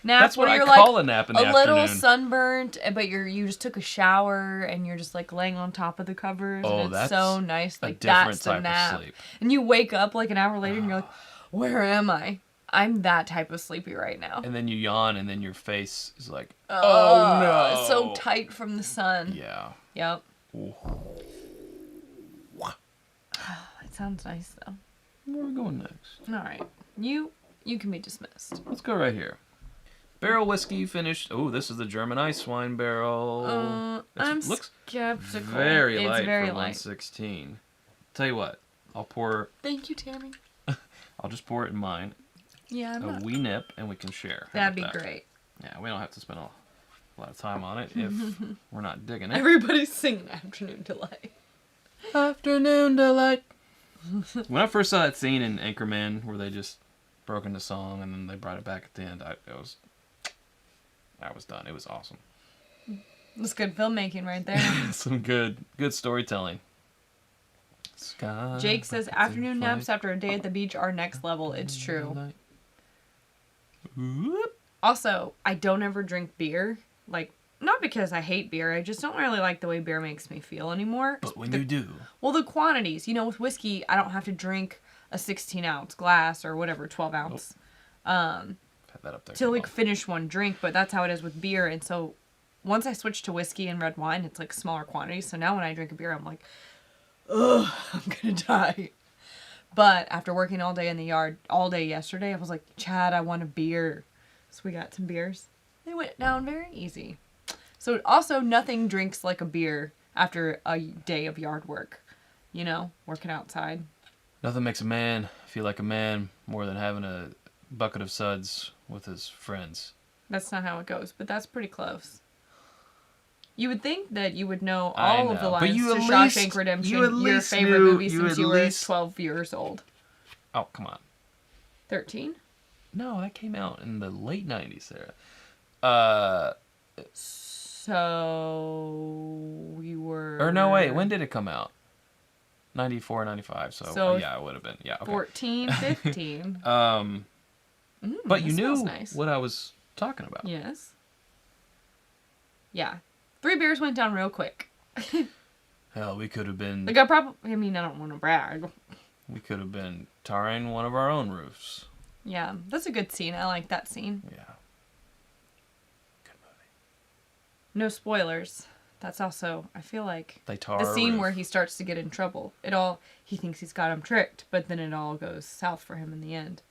Nap That's what where I you're call like a nap in the a little afternoon. sunburnt, but you just took a shower and you're just like laying on top of the covers. Oh, and it's that's so nice. a Like different that's the type of nap. sleep. And you wake up like an hour later and you're like, where am I? I'm that type of sleepy right now. And then you yawn, and then your face is like, Oh no. it's so tight from the sun. Yeah. Yep. Ooh. It sounds nice though. Where are we going next? All right, you can be dismissed. Let's go right here. Barrel whiskey finished. Oh, this is the German ice wine barrel. I'm looks skeptical. very it's light very for light. 116. Tell you what, I'll pour. Thank you, Tammy. I'll just pour it in mine. Yeah, I'm A not. wee nip, and we can share. How That'd be about that? great. Yeah, we don't have to spend a lot of time on it if we're not digging it. Everybody's singing Afternoon Delight. Afternoon delight. When I first saw that scene in Anchorman where they just broke into song and then they brought it back at the end, I was done. It was awesome. That's good filmmaking right there. Some good storytelling. Sky Jake says buckets in afternoon flight. naps after a day at the beach are next level. It's true. Whoop. Also, I don't ever drink beer. Like, not because I hate beer. I just don't really like the way beer makes me feel anymore. But when you do, Well, the quantities. You know, with whiskey, I don't have to drink a 16-ounce glass or whatever, 12-ounce. have that up there. To, like, finish one drink. But that's how it is with beer. And so, once I switched to whiskey and red wine, it's, like, smaller quantities. So now when I drink a beer, I'm like, ugh, I'm gonna die. But after working all day in the yard, all day yesterday, I was like, Chad, I want a beer. So we got some beers. They went down very easy. So also, nothing drinks like a beer after a day of yard work. You know, working outside. Nothing makes a man feel like a man more than having a bucket of suds with his friends. That's not how it goes, but that's pretty close. You would think that you would know I all of the know, but lines you to at Shawshank least- Redemption, you at your least favorite knew- movie you since at you were least- 12 years old. Oh, come on. 13? No, that came out in the late 90s, Sarah. So you were... Or no, wait, when did it come out? 94, 95, So yeah, it would have been. Yeah, okay. 14, 15. But you that smells knew nice. what I was talking about. Yes. Yeah. 3 beers went down real quick. Hell, we could have been Like, I don't want to brag. tarring one of our own roofs. Yeah, that's a good scene. I like that scene. Yeah. Good movie. No spoilers. That's also, I feel like, They tar the a scene roof. where he starts to get in trouble. He thinks he's got him tricked, but then it all goes south for him in the end.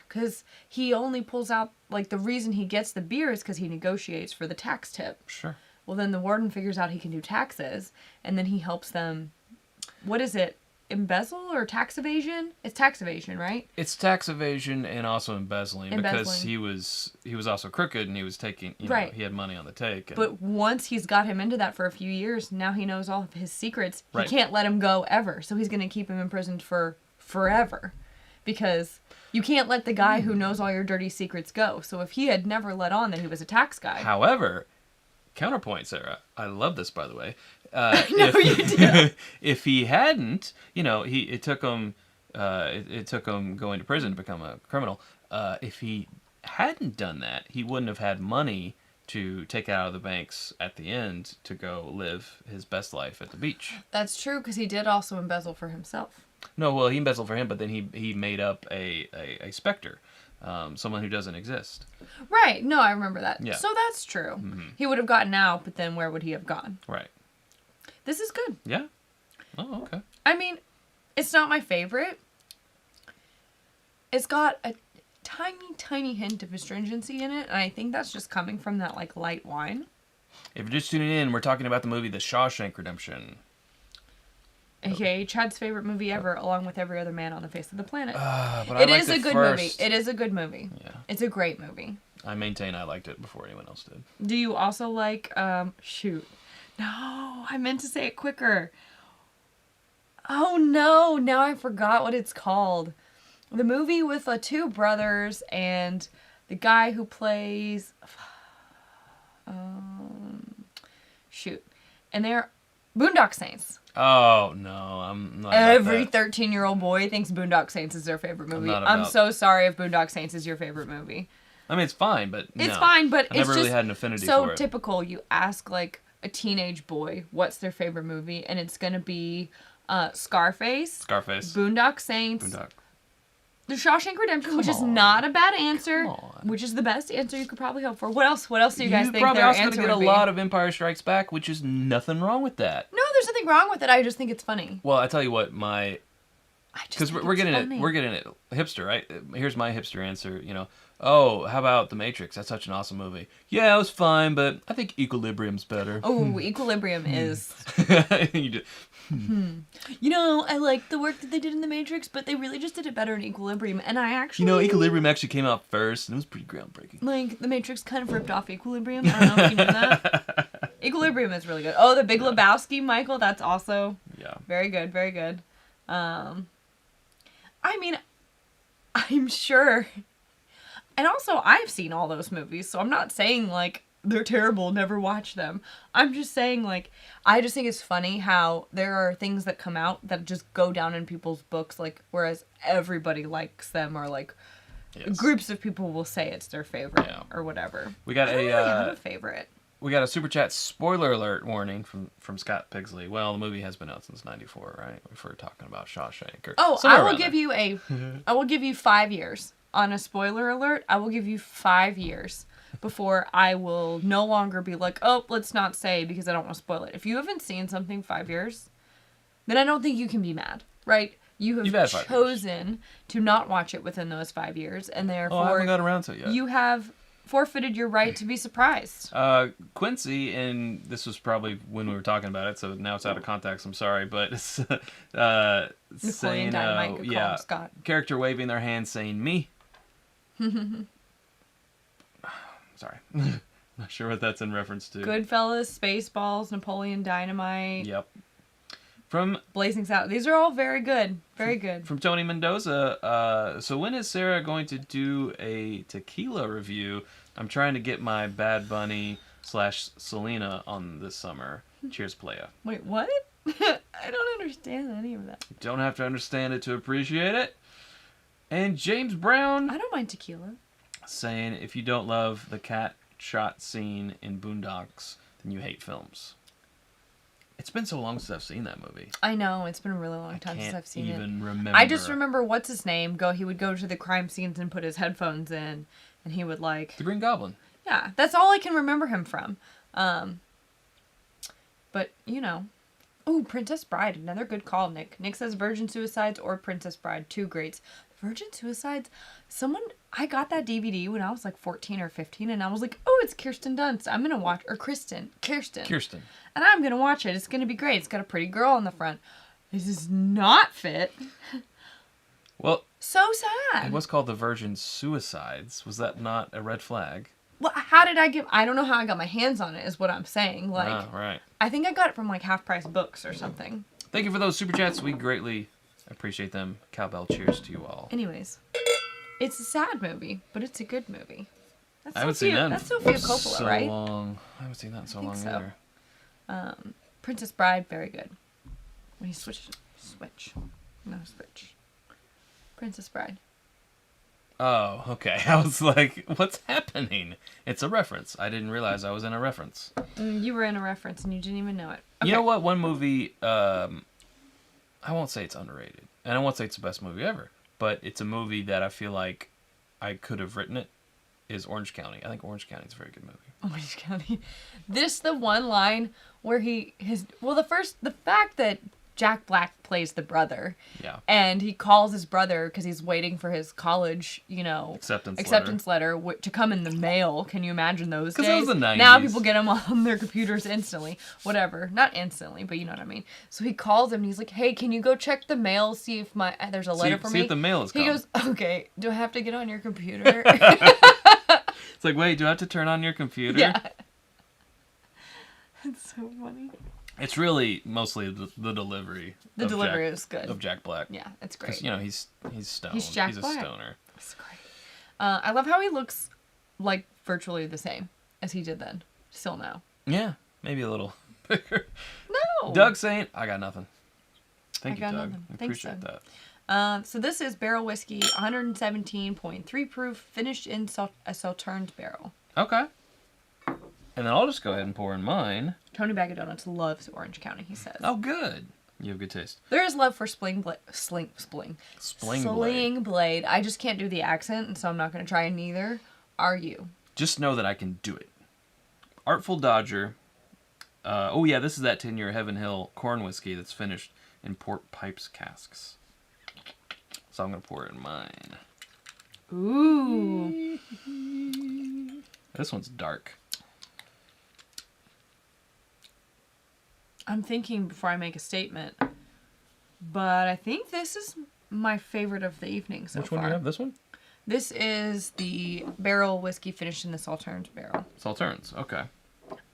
Because he only pulls out, like, the reason he gets the beer is because he negotiates for the tax tip. Sure. Well, then the warden figures out he can do taxes, and then he helps them what is it? Embezzle or tax evasion? It's tax evasion, right? It's tax evasion and also embezzling, because Embezzling. he was also crooked and he was taking, you know, Right. he had money on the take. And, But once he's got him into that for a few years, now he knows all of his secrets. He Right. can't let him go ever. So he's going to keep him imprisoned for forever. Because you can't let the guy who knows all your dirty secrets go. So if he had never let on that he was a tax guy. However, counterpoint, Sarah. I love this, by the way. No, you do. If he hadn't, you know, it took him going to prison to become a criminal. If he hadn't done that, he wouldn't have had money to take out of the banks at the end to go live his best life at the beach. That's true, because he did also embezzle for himself. No, well, he embezzled for him, but then he made up a specter, someone who doesn't exist. Right. No, I remember that. Yeah. So that's true. He would have gotten out, but then where would he have gone? Right. This is good. Yeah. Oh, okay. I mean, it's not my favorite. It's got a tiny, tiny hint of astringency in it, and I think that's just coming from that, like, light wine. If you're just tuning in, we're talking about the movie The Shawshank Redemption. AKA Chad's favorite movie ever, along with every other man on the face of the planet. But It is a good movie. first. It is a good movie. Yeah. It's a great movie. I maintain I liked it before anyone else did. Do you also like, shoot. No, I meant to say it quicker. Oh no, now I forgot what it's called. The movie with the two brothers and the guy who plays, shoot. And they're Boondock Saints. Oh, no, I'm not Every about that. 13-year-old boy thinks Boondock Saints is their favorite movie. not I'm about- so sorry if Boondock Saints is your favorite movie. I mean, it's fine, but It's no. fine, but I it's never really just had an affinity so for it. typical. You ask, like, a teenage boy what's their favorite movie, and it's going to be Scarface, Scarface. Boondock Saints, Boondock. The Shawshank Redemption, which is on. not a bad answer, Come on. which is the best answer you could probably hope for. What else? What else do you guys think probably their also answer going to would get be? a lot of Empire Strikes Back, which is nothing wrong with that. No, there's nothing wrong with it. I just think it's funny. Well, I tell you what, I just because think we're it's getting funny. it, we're getting it hipster, right? Here's my hipster answer. You know, oh, how about The Matrix? That's such an awesome movie. Yeah, it was fine, but I think Equilibrium's better. Oh, Equilibrium is. You do- You know, I like the work that they did in The Matrix, but they really just did it better in Equilibrium. And I actually. You know, Equilibrium actually came out first, and it was pretty groundbreaking. Like, The Matrix kind of ripped off Equilibrium. I don't know if you know that. Equilibrium is really good. Oh, The Big Lebowski, Michael, that's also Yeah. very good, very good. I mean, I'm sure. And also, I've seen all those movies, so I'm not saying, like, they're terrible, never watch them. I'm just saying, like, I just think it's funny how there are things that come out that just go down in people's books, like, whereas everybody likes them, or, like, Yes. groups of people will say it's their favorite, Yeah. or whatever. We got I don't really have a a favorite. we got a super chat spoiler alert warning from Scott Pigsley. Well, the movie has been out since '94, right? If we're talking about Shawshank. Or Oh, somewhere I will around give there. I will give you 5 years. On a spoiler alert, I will give you 5 years before I will no longer be like, oh, let's not say because I don't want to spoil it. If you haven't seen something 5 years, then I don't think you can be mad, right? You You've have had 5 years. chosen to not watch it within those 5 years, and Oh, I therefore haven't got around to it yet. you have forfeited your right to be surprised. Quincy, and this was probably when we were talking about it, so now it's out of context. I'm sorry, but it's, saying, Dynamite could call yeah, him Scott. character waving their hand saying me. Sorry, not sure what that's in reference to. Goodfellas, Spaceballs, Napoleon Dynamite, Yep. From Blazing Saddles. These are all very good. Very good. From Tony Mendoza, so when is Sarah going to do a tequila review? I'm trying to get my Bad Bunny / Selena on this summer. Cheers, playa. Wait, what? I don't understand any of that. Don't have to understand it to appreciate it. And James Brown I don't mind tequila. saying, if you don't love the cat shot scene in Boondocks, then you hate films. It's been so long since I've seen that movie. I know, it's been a really long time since Can't I've seen even it. remember. I just remember what's his name. He would go to the crime scenes and put his headphones in, and he would like. The Green Goblin. Yeah, that's all I can remember him from. But you know, oh, Princess Bride, another good call. Nick says Virgin Suicides or Princess Bride, two greats. Virgin Suicides. I got that DVD when I was like 14 or 15, and I was like, oh, it's Kirsten Dunst. I'm gonna watch, or Kirsten. Kirsten. And I'm gonna watch it. It's gonna be great. It's got a pretty girl on the front. This does not fit. Well, So sad. it was called the Virgin Suicides. Was that not a red flag? Well, how did I I don't know how I got my hands on it, is what I'm saying. Like, Right. I think I got it from, like, Half Price Books or something. Thank you for those super chats. We greatly appreciate them. Cowbell cheers to you all. Anyways, it's a sad movie, but it's a good movie. That's I haven't seen that That's Sofia Coppola, so right? long. I haven't seen that in so long so. either. Princess Bride, very good. When you switch. Princess Bride. Oh, okay. I was like, what's happening? It's a reference. I didn't realize I was in a reference. You were in a reference and you didn't even know it. Okay. You know what? One movie, I won't say it's underrated. And I won't say it's the best movie ever. But it's a movie that I feel like I could have written it, is Orange County. I think Orange County is a very good movie. Orange County. The one line where the fact that Jack Black plays the brother. Yeah. And he calls his brother because he's waiting for his college, acceptance letter to come in the mail. Can you imagine those days? Because it was the 90s. Now people get them on their computers instantly. Whatever. Not instantly, but you know what I mean. So he calls him and he's like, hey, can you go check the mail, see if there's a letter for me? See if the mail is coming. He goes, okay, do I have to get on your computer? It's like, wait, do I have to turn on your computer? Yeah. It's so funny. It's really mostly the delivery. The delivery is good. Of Jack Black. Yeah, it's great. Because, he's stoned. He's Jack He's a Black. stoner. It's great. I love how he looks like virtually the same as he did then. Still now. Yeah, maybe a little bigger. No. Doug saying, I got nothing. Thank you, Doug. Nothing. I Thanks, appreciate Doug. that. So this is Barrel Whiskey, 117.3 proof, finished in a Sauternes barrel. Okay. And then I'll just go ahead and pour in mine. Tony Bag of Donuts loves Orange County, he says. Oh, good. You have good taste. There is love for Sling Blade. I just can't do the accent, and so I'm not going to try, and neither are you. Just know that I can do it. Artful Dodger. This is that 10-year Heaven Hill corn whiskey that's finished in port pipes casks. So I'm going to pour it in mine. Ooh. This one's dark. I'm thinking before I make a statement, but I think this is my favorite of the evening so far. Which one do you have? This one? This is the barrel whiskey finished in the Sauternes barrel. Sauternes, okay.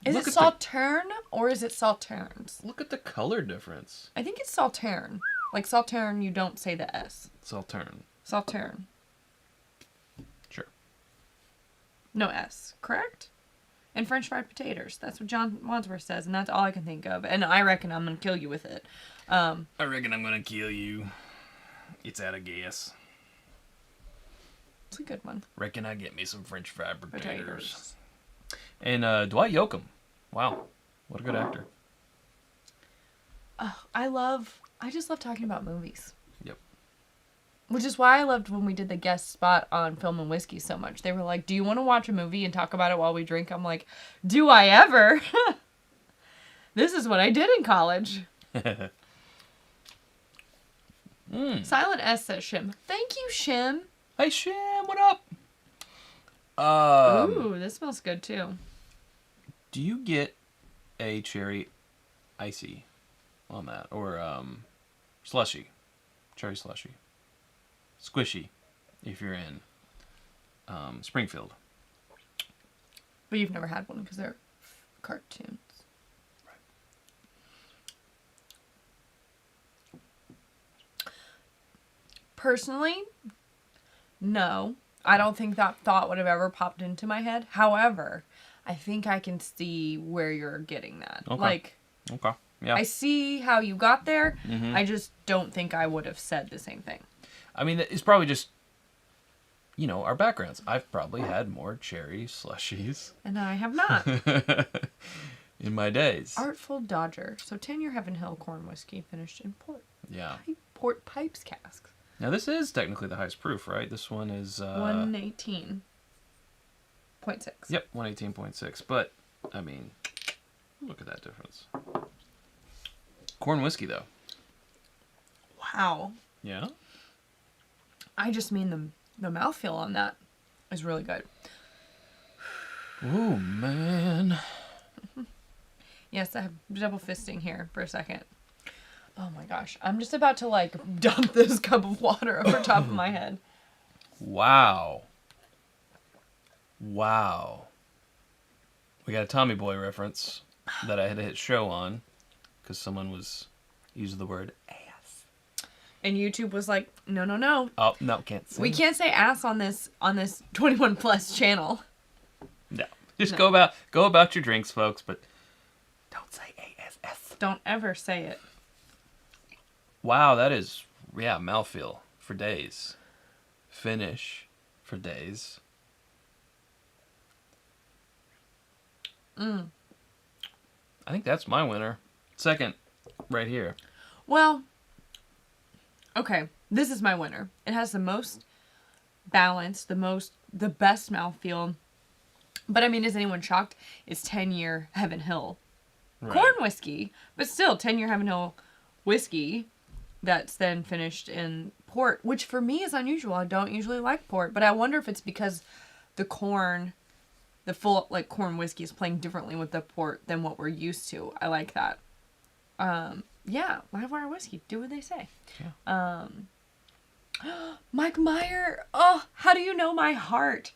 Is it Sauterne or is it Sauternes? Look at the color difference. I think it's Sauterne. Like Sauterne, you don't say the S. Sauterne. Sauterne. Sure. No S, correct? And French fried potatoes. That's what John Wadsworth says, and that's all I can think of. And I reckon I'm going to kill you with it. I reckon I'm going to kill you. It's out of gas. It's a good one. Reckon I get me some French fried potatoes. And Dwight Yoakam. Wow. What a good actor. I just love talking about movies. Yep. Which is why I loved when we did the guest spot on Film and Whiskey so much. They were like, do you want to watch a movie and talk about it while we drink? I'm like, do I ever? This is what I did in college. Silent S says Shim. Thank you, Shim. Hey, Shim, what up? Ooh, this smells good too. Do you get a cherry icy on that? Or slushy? Cherry slushy. Squishy, if you're in Springfield. But you've never had one because they're cartoons. Right. Personally, no. I don't think that thought would have ever popped into my head. However, I think I can see where you're getting that. Okay. Okay. Yeah. I see how you got there. Mm-hmm. I just don't think I would have said the same thing. I mean, it's probably just, our backgrounds. I've probably had more cherry slushies. And I have not. In my days. Artful Dodger. So 10-year Heaven Hill corn whiskey finished in port pipes casks. Now, this is technically the highest proof, right? This one is 118.6. Yep, 118.6. But, I mean, look at that difference. Corn whiskey, though. Wow. Yeah? I just mean the mouthfeel on that is really good. Ooh, man. Yes, I have double fisting here for a second. Oh my gosh. I'm just about to like dump this cup of water over top of my head. Wow. Wow. We got a Tommy Boy reference that I had to hit show on because someone was using the word ass. And YouTube was like, no. Oh, no, can't say. We can't say ass on this 21 plus channel. No. Just go about your drinks, folks, but don't say ASS. Don't ever say it. Wow, that is, mouthfeel for days. Finish for days. I think that's my winner. Second, right here. Well, okay, this is my winner. It has the most balance, the best mouthfeel. But I mean, is anyone shocked? It's 10-year Heaven Hill corn whiskey, but still 10-year Heaven Hill whiskey that's then finished in port, which for me is unusual. I don't usually like port, but I wonder if it's because the corn, the full like corn whiskey is playing differently with the port than what we're used to. I like that. Yeah, Livewire whiskey. Do what they say. Yeah. Mike Meyer. Oh, how do you know my heart?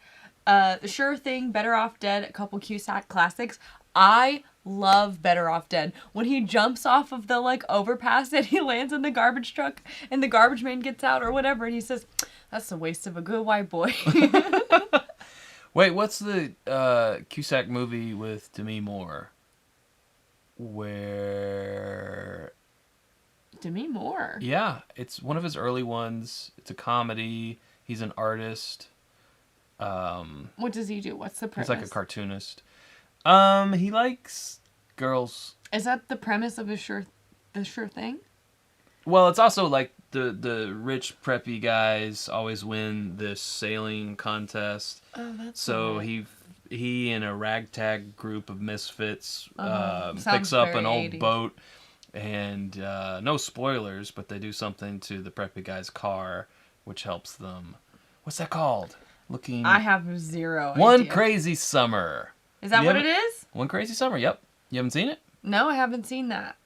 The Sure Thing, Better Off Dead, a couple Cusack classics. I love Better Off Dead. When he jumps off of the like overpass and he lands in the garbage truck and the garbage man gets out or whatever and he says, "That's a waste of a good white boy." Wait, what's the Cusack movie with Demi Moore? Where... Demi Moore? Yeah, it's one of his early ones. It's a comedy. He's an artist. What does he do? What's the premise? He's like a cartoonist. He likes girls. Is that the premise of the Sure Thing? Well, it's also like the rich preppy guys always win this sailing contest. Oh, that's so right. he and a ragtag group of misfits Sounds picks up very an old 80s. boat, and no spoilers, but they do something to the preppy guy's car, which helps them. What's that called? Looking. I have zero One idea. Crazy Summer. Is that You what it haven't- is? One Crazy Summer. Yep. You haven't seen it? No, I haven't seen that.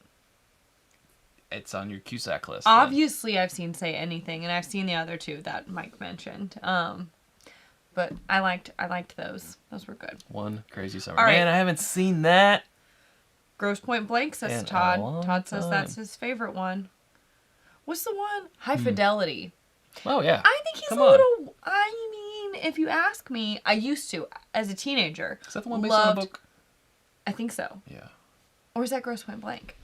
It's on your Cusack list. then. Obviously, I've seen Say Anything, and I've seen the other two that Mike mentioned. But I liked those. Those were good. One Crazy Summer. All right. Man, I haven't seen that. Gross Point Blank says In a Todd. long Todd says time. that's his favorite one. What's the one? High Fidelity. Oh, yeah. I think he's Come a on. little. I mean, if you ask me, I used to as a teenager. Is that the one based on a book? I think so. Yeah. Or is that Gross Point Blank?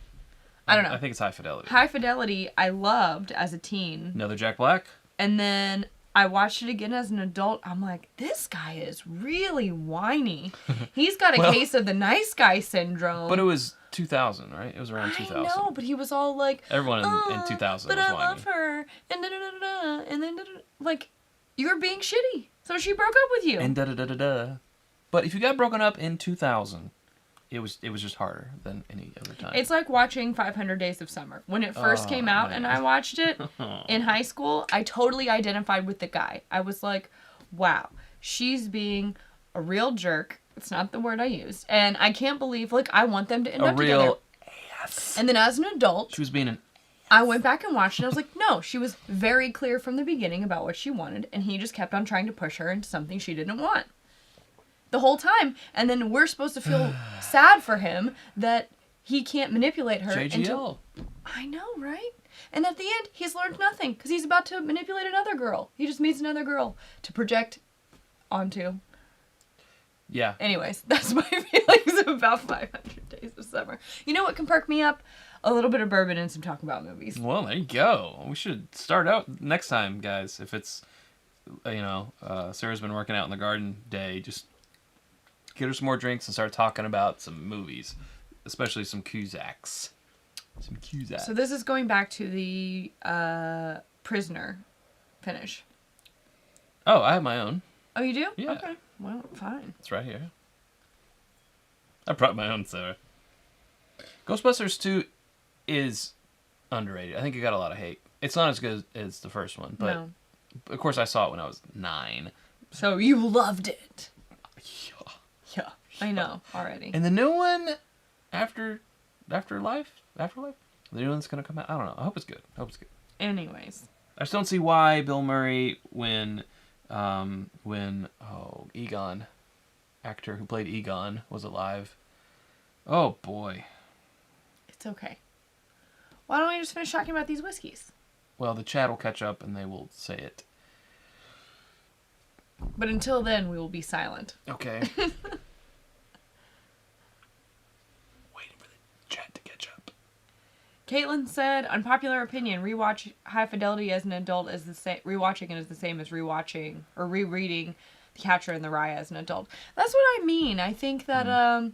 I don't know. I think it's High Fidelity. High Fidelity, I loved as a teen. Another Jack Black? And then I watched it again as an adult. I'm like, this guy is really whiny. He's got a Well- case of the nice guy syndrome. But it was 2000, right? It was around 2000. I know, but he was all like, Everyone in 2000 but was I whiny. love her, and da-da-da-da-da, and then like, you were being shitty, so she broke up with you. And da-da-da-da-da. But if you got broken up in 2000, it was just harder than any other time. It's like watching 500 Days of Summer. When it first Oh, came out man. and I watched it in high school, I totally identified with the guy. I was like, wow, she's being a real jerk. It's not the word I used. And I can't believe, like, I want them to end a up real together. ass. And then as an adult, She was being an... I went back and watched it. I was like, no, she was very clear from the beginning about what she wanted. And he just kept on trying to push her into something she didn't want. The whole time. And then we're supposed to feel sad for him that he can't manipulate her. JGL. I know, right? And at the end, he's learned nothing because he's about to manipulate another girl. He just meets another girl to project onto. Yeah. Anyways, that's my feelings about 500 Days of Summer. You know what can perk me up? A little bit of bourbon and some talk about movies. Well, there you go. We should start out next time, guys. If it's, Sarah's been working out in the garden day, just get her some more drinks and start talking about some movies, especially some Cusacks. Some Cusacks. So this is going back to the Prisoner finish. Oh, I have my own. Oh, you do? Yeah. Okay. Well, fine. It's right here. I brought my own, Sarah. Ghostbusters 2 is underrated. I think it got a lot of hate. It's not as good as the first one, but No. of course I saw it when I was 9. So you loved it. Yeah. Yeah, I know already. And the new one, Afterlife? The new one's gonna come out. I don't know. I hope it's good. Anyways. I just don't see why Bill Murray, when Egon, actor who played Egon, was alive. Oh boy. It's okay. Why don't we just finish talking about these whiskeys? Well, the chat will catch up and they will say it. But until then, we will be silent. Okay. Waiting for the chat to catch up. Caitlin said, unpopular opinion, rewatch High Fidelity as an adult is the same. Rewatching it is the same as rewatching or rereading The Catcher in the Rye as an adult. That's what I mean. I think that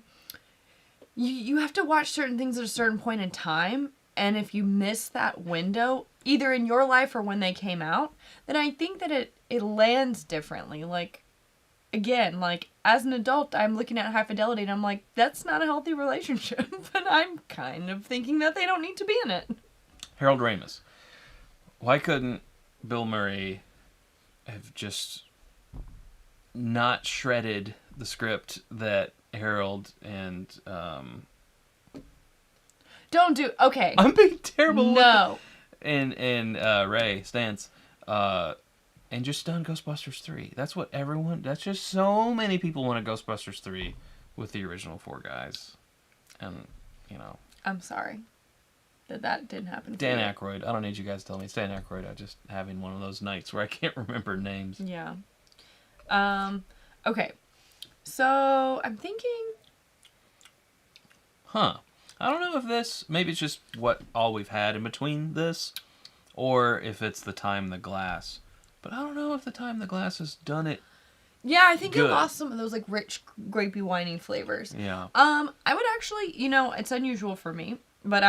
you have to watch certain things at a certain point in time, and if you miss that window, either in your life or when they came out, then I think that it lands differently. Like, again, like, as an adult, I'm looking at High Fidelity and I'm like, that's not a healthy relationship. But I'm kind of thinking that they don't need to be in it. Harold Ramis. Why couldn't Bill Murray have just not shredded the script that Harold and... Don't do... Okay. I'm being terrible. No. And Ray Stantz. And just done Ghostbusters 3. That's what everyone... That's just so many people want a Ghostbusters 3 with the original 4 guys. And, you know... I'm sorry that didn't happen. Dan Aykroyd. I don't need you guys to tell me. It's Dan Aykroyd. I'm just having one of those nights where I can't remember names. Yeah. Okay. So, I'm thinking... Huh. I don't know if this... Maybe it's just all we've had in between this. Or if it's the time the glass... But I don't know if the time the glass has done it. Yeah, I think good. It lost some of those like rich, grapey, winey flavors. Yeah. I would actually, it's unusual for me, but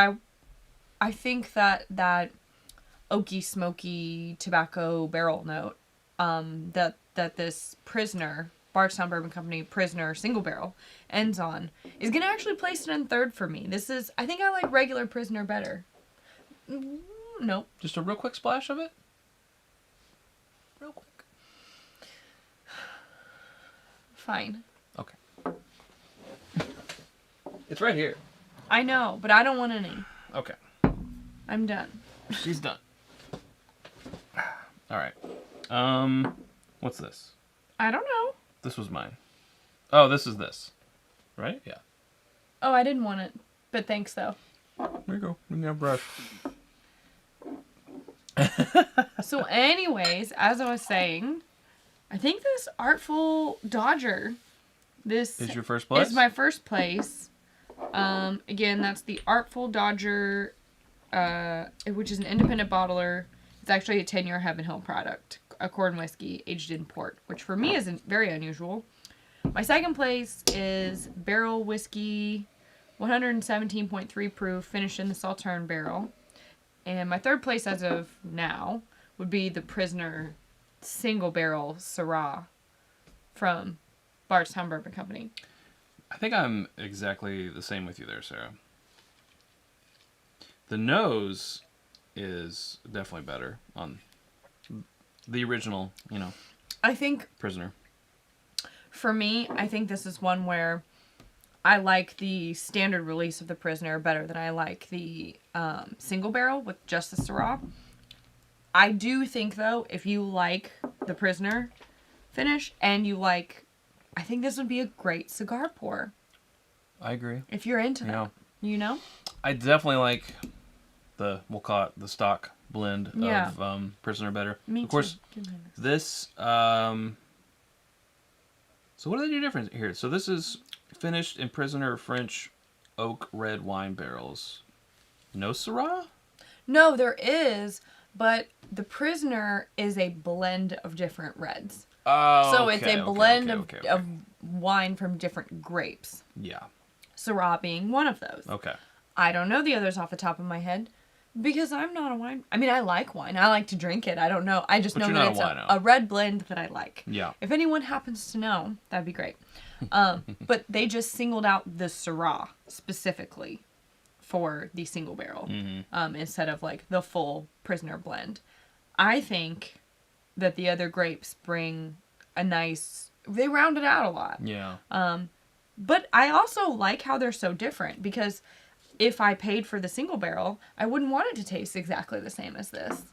I think that oaky, smoky tobacco barrel note, that this Prisoner, Bardstown Bourbon Company Prisoner single barrel ends on is gonna actually place it in third for me. I think I like regular Prisoner better. Nope. Just a real quick splash of it. Real quick. Fine. Okay. It's right here. I know, but I don't want any. Okay. I'm done. She's done. All right. What's this? I don't know. This was mine. Oh, this is this. Right? Yeah. Oh, I didn't want it, but thanks though. There you go. You can have a brush. So anyways, as I was saying, I think this Artful Dodger, this is your first place? is my first place. Again, that's the Artful Dodger, which is an independent bottler. It's actually a 10-year Heaven Hill product, a corn whiskey aged in port, which for me is very unusual. My second place is Barrell Whiskey, 117.3 proof, finished in the Sauternes barrel. And my third place as of now would be the Prisoner single barrel Syrah from Bardstown Bourbon Company. I think I'm exactly the same with you there, Sarah. The nose is definitely better on the original, I think, Prisoner. for me, I think this is one where I like the standard release of the Prisoner better than I like the single barrel with just the Syrah. I do think, though, if you like the Prisoner finish and you like... I think this would be a great cigar pour. I agree. If you're into that. I definitely like we'll call it the stock blend of Prisoner better. Me of course, too. this... so what are they do different here? So this is finished in Prisoner French oak red wine barrels. No Syrah? No, there is, but the Prisoner is a blend of different reds. Oh, so it's a blend of wine from different grapes. Yeah. Syrah being one of those. Okay. I don't know the others off the top of my head because I'm not a wine... I mean, I like wine. I like to drink it. I don't know. I just know that it's a red blend that I like. Yeah. If anyone happens to know, that'd be great. But they just singled out the Syrah specifically for the single barrel instead of like the full Prisoner blend. I think that the other grapes bring a nice... They round it out a lot. Yeah. But I also like how they're so different because if I paid for the single barrel, I wouldn't want it to taste exactly the same as this.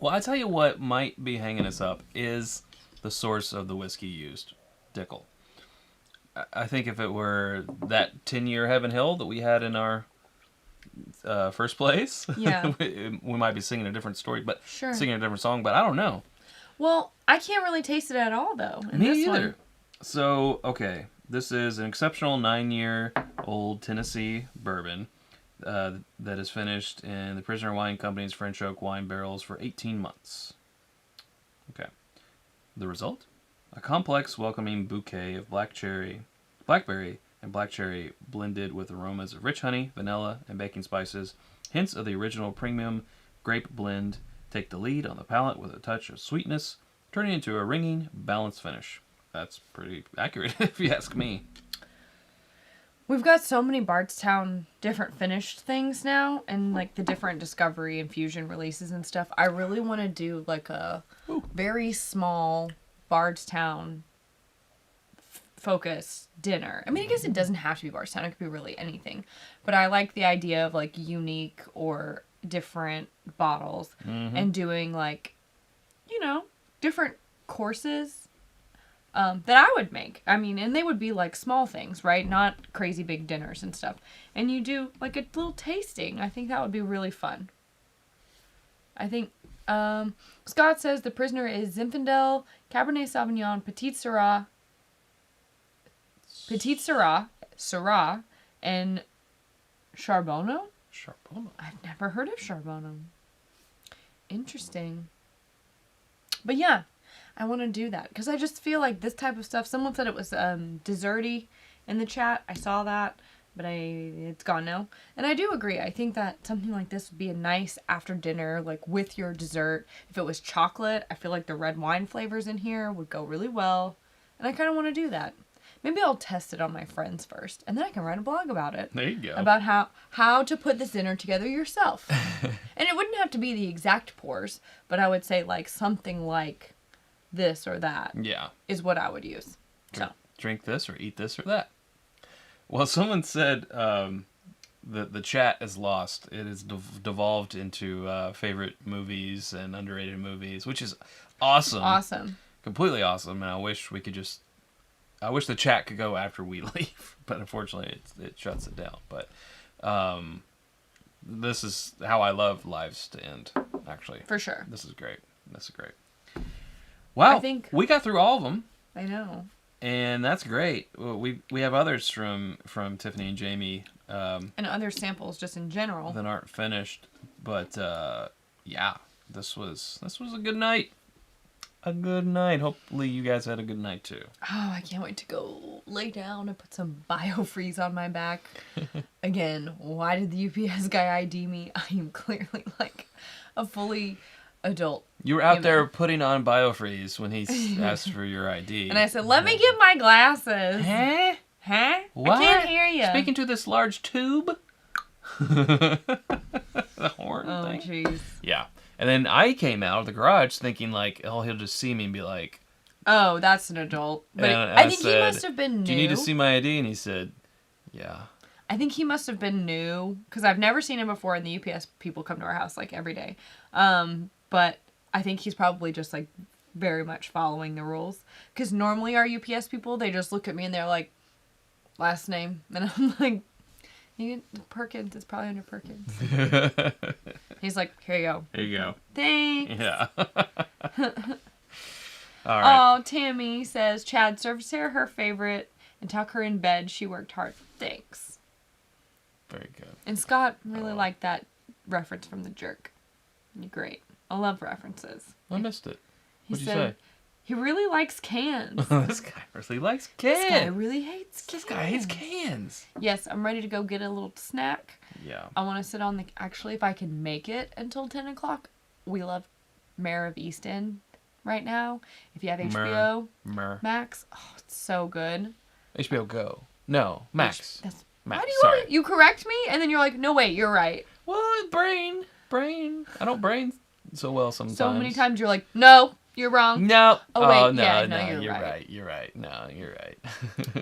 Well, I tell you what might be hanging us up is the source of the whiskey used, Dickel. I think if it were that 10-year Heaven Hill that we had in our first place, Yeah. we might be singing a different story, but Sure. singing a different song. But I don't know. Well, I can't really taste it at all, though. In Me this either. one. So, okay, this is an exceptional 9-year-old Tennessee bourbon that is finished in the Prisoner Wine Company's French oak wine barrels for 18 months. Okay. The result? A complex, welcoming bouquet of blackberry, and black cherry blended with aromas of rich honey, vanilla, and baking spices. Hints of the original premium grape blend take the lead on the palate with a touch of sweetness, turning into a ringing, balanced finish. That's pretty accurate, if you ask me. We've got so many Bardstown different finished things now, and like the different Discovery and Fusion releases and stuff. I really want to do like a very small Bardstown focused dinner. I mean, I guess it doesn't have to be Bardstown. It could be really anything. But I like the idea of like unique or different bottles and doing like, you know, different courses that I would make. I mean, and they would be like small things, right? Not crazy big dinners and stuff. And you do like a little tasting. I think that would be really fun. I think Scott says the Prisoner is Zinfandel, Cabernet Sauvignon, Petit Syrah, and Charbonneau? Charbonneau. I've never heard of Charbonneau. Interesting. But yeah, I want to do that because I just feel like this type of stuff. Someone said it was desserty in the chat. I saw that, but it's gone now. And I do agree. I think that something like this would be a nice after dinner, like with your dessert. If it was chocolate, I feel like the red wine flavors in here would go really well. And I kind of want to do that. Maybe I'll test it on my friends first, and then I can write a blog about it. There you go. About how to put this dinner together yourself. And it wouldn't have to be the exact pours, but I would say like something like this or that. Yeah. Is what I would use. So Drink this or eat this or that. Well, someone said the chat is lost. It is devolved into favorite movies and underrated movies, which is awesome. Awesome. Completely awesome. And I wish the chat could go after we leave, but unfortunately it shuts it down. But this is how I love lives to end, actually. For sure. This is great. Wow, I think we got through all of them. I know. And that's great. We have others from Tiffany and Jamie. And other samples just in general. That aren't finished. But yeah, this was a good night. A good night. Hopefully you guys had a good night too. Oh, I can't wait to go lay down and put some biofreeze on my back. Again, why did the UPS guy ID me? I am clearly like a fully adult. You were out there putting on biofreeze when he asked for your ID. And I said, let me get my glasses. Huh? What? I can't hear you. Speaking to this large tube? The horn thing? Oh, jeez. Yeah. And then I came out of the garage thinking like, oh, he'll just see me and be like... Oh, that's an adult. But and I think said, he must have been new. Do you need to see my ID? And he said, yeah. I think he must have been new because I've never seen him before, and the UPS people come to our house like every day. But I think he's probably just like very much following the rules. Because normally our UPS people, they just look at me and they're like, last name. And I'm like, Perkins. It's probably under Perkins. He's like, here you go. Here you go. Thanks. Yeah. All right. Oh, Tammy says, Chad, serve Sarah her favorite and tuck her in bed. She worked hard. Thanks. Very good. And Scott really liked that reference from The Jerk. Great. I love references. I missed it. He What'd said, you say? He really likes cans. This guy really likes cans. This guy really hates cans. This guy hates cans. Yes, I'm ready to go get a little snack. Yeah. I want to sit on the... Actually, if I can make it until 10 o'clock, we love Mare of Easton right now. If you have HBO Max, oh, it's so good. HBO Go. No, Max. That's... Max. Why do Sorry. you correct me and then you're like, no, wait, you're right. Well, brain. I don't brain so well sometimes. So many times you're like, no, you're wrong. No. Oh, wait, no, yeah, no, you're right. right. You're right. No, you're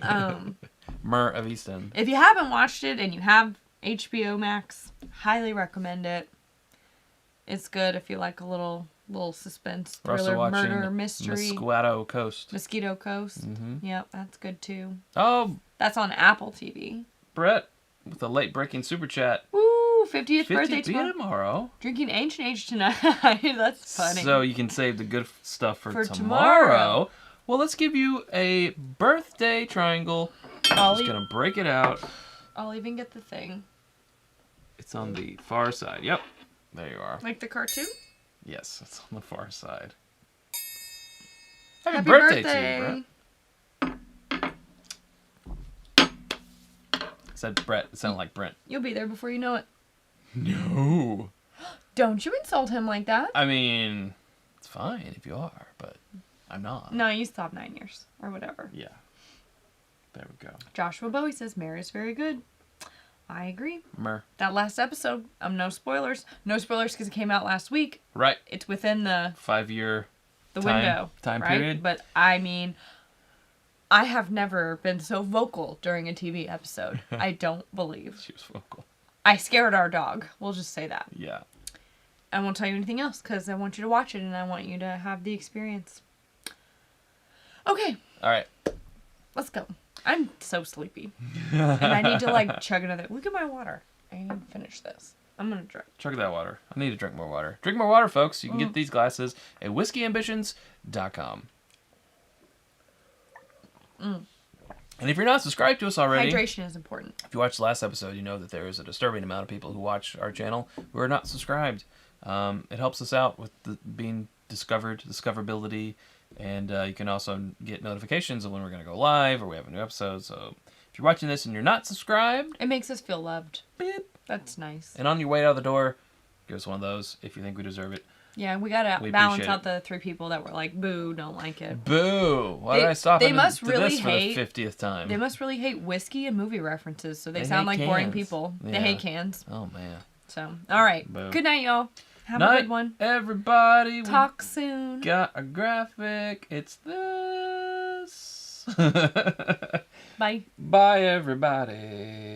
right. Mare of Easton. If you haven't watched it and you have HBO Max. Highly recommend it. It's good if you like a little suspense, We're also thriller, watching murder, mystery. Mosquito Coast. Mosquito Coast. Mm-hmm. Yep, that's good too. Oh, That's on Apple TV. Brett with a late breaking super chat. Woo! 50th 50 birthday tomorrow. Drinking Ancient Age tonight. That's funny. So you can save the good stuff for tomorrow. tomorrow. Well, let's give you a birthday triangle. I'm just going to break it out. I'll even get the thing. It's on the far side. Yep. There you are. Like the cartoon? Yes, it's on the far side. Happy Happy birthday birthday to you, Brett. I said Brett. It sounded like Brent. You'll be there before you know it. No. Don't you insult him like that. I mean, it's fine if you are, but I'm not. No, you still have 9 years. Or whatever. Yeah. There we go. Joshua Bowie says, Mare is very good. I agree. Mer. That last episode, no spoilers. No spoilers because it came out last week. Right. It's within the 5-year window. time right? period. But I mean, I have never been so vocal during a TV episode. I don't believe. She was vocal. I scared our dog. We'll just say that. Yeah. I won't tell you anything else because I want you to watch it and I want you to have the experience. Okay. All right. Let's go. I'm so sleepy. And I need to like chug another. Look at my water. I need to finish this. I'm going to drink. Chug that water. I need to drink more water. Drink more water, folks. You can get these glasses at whiskeyambitions.com. And if you're not subscribed to us already, Hydration is important. if you watched the last episode, you know that there is a disturbing amount of people who watch our channel who are not subscribed. It helps us out with being discoverability, and you can also get notifications of when we're going to go live or we have a new episode. So if you're watching this and you're not subscribed, It makes us feel loved. beep. That's nice. And on your way out the door, give us one of those if you think we deserve it. Yeah, we gotta We balance appreciate out the 3 people that were like, boo, don't like it. Boo! Why did I stop they into must to really this for hate- the 50th time? They must really hate whiskey and movie references, so they They sound hate like boring cans. people. Yeah. They hate cans. Oh, man. So, all right. Boo. Good night, y'all. Have Night, a good one. everybody. We Talk soon. got a graphic. It's this. Bye. Bye, everybody.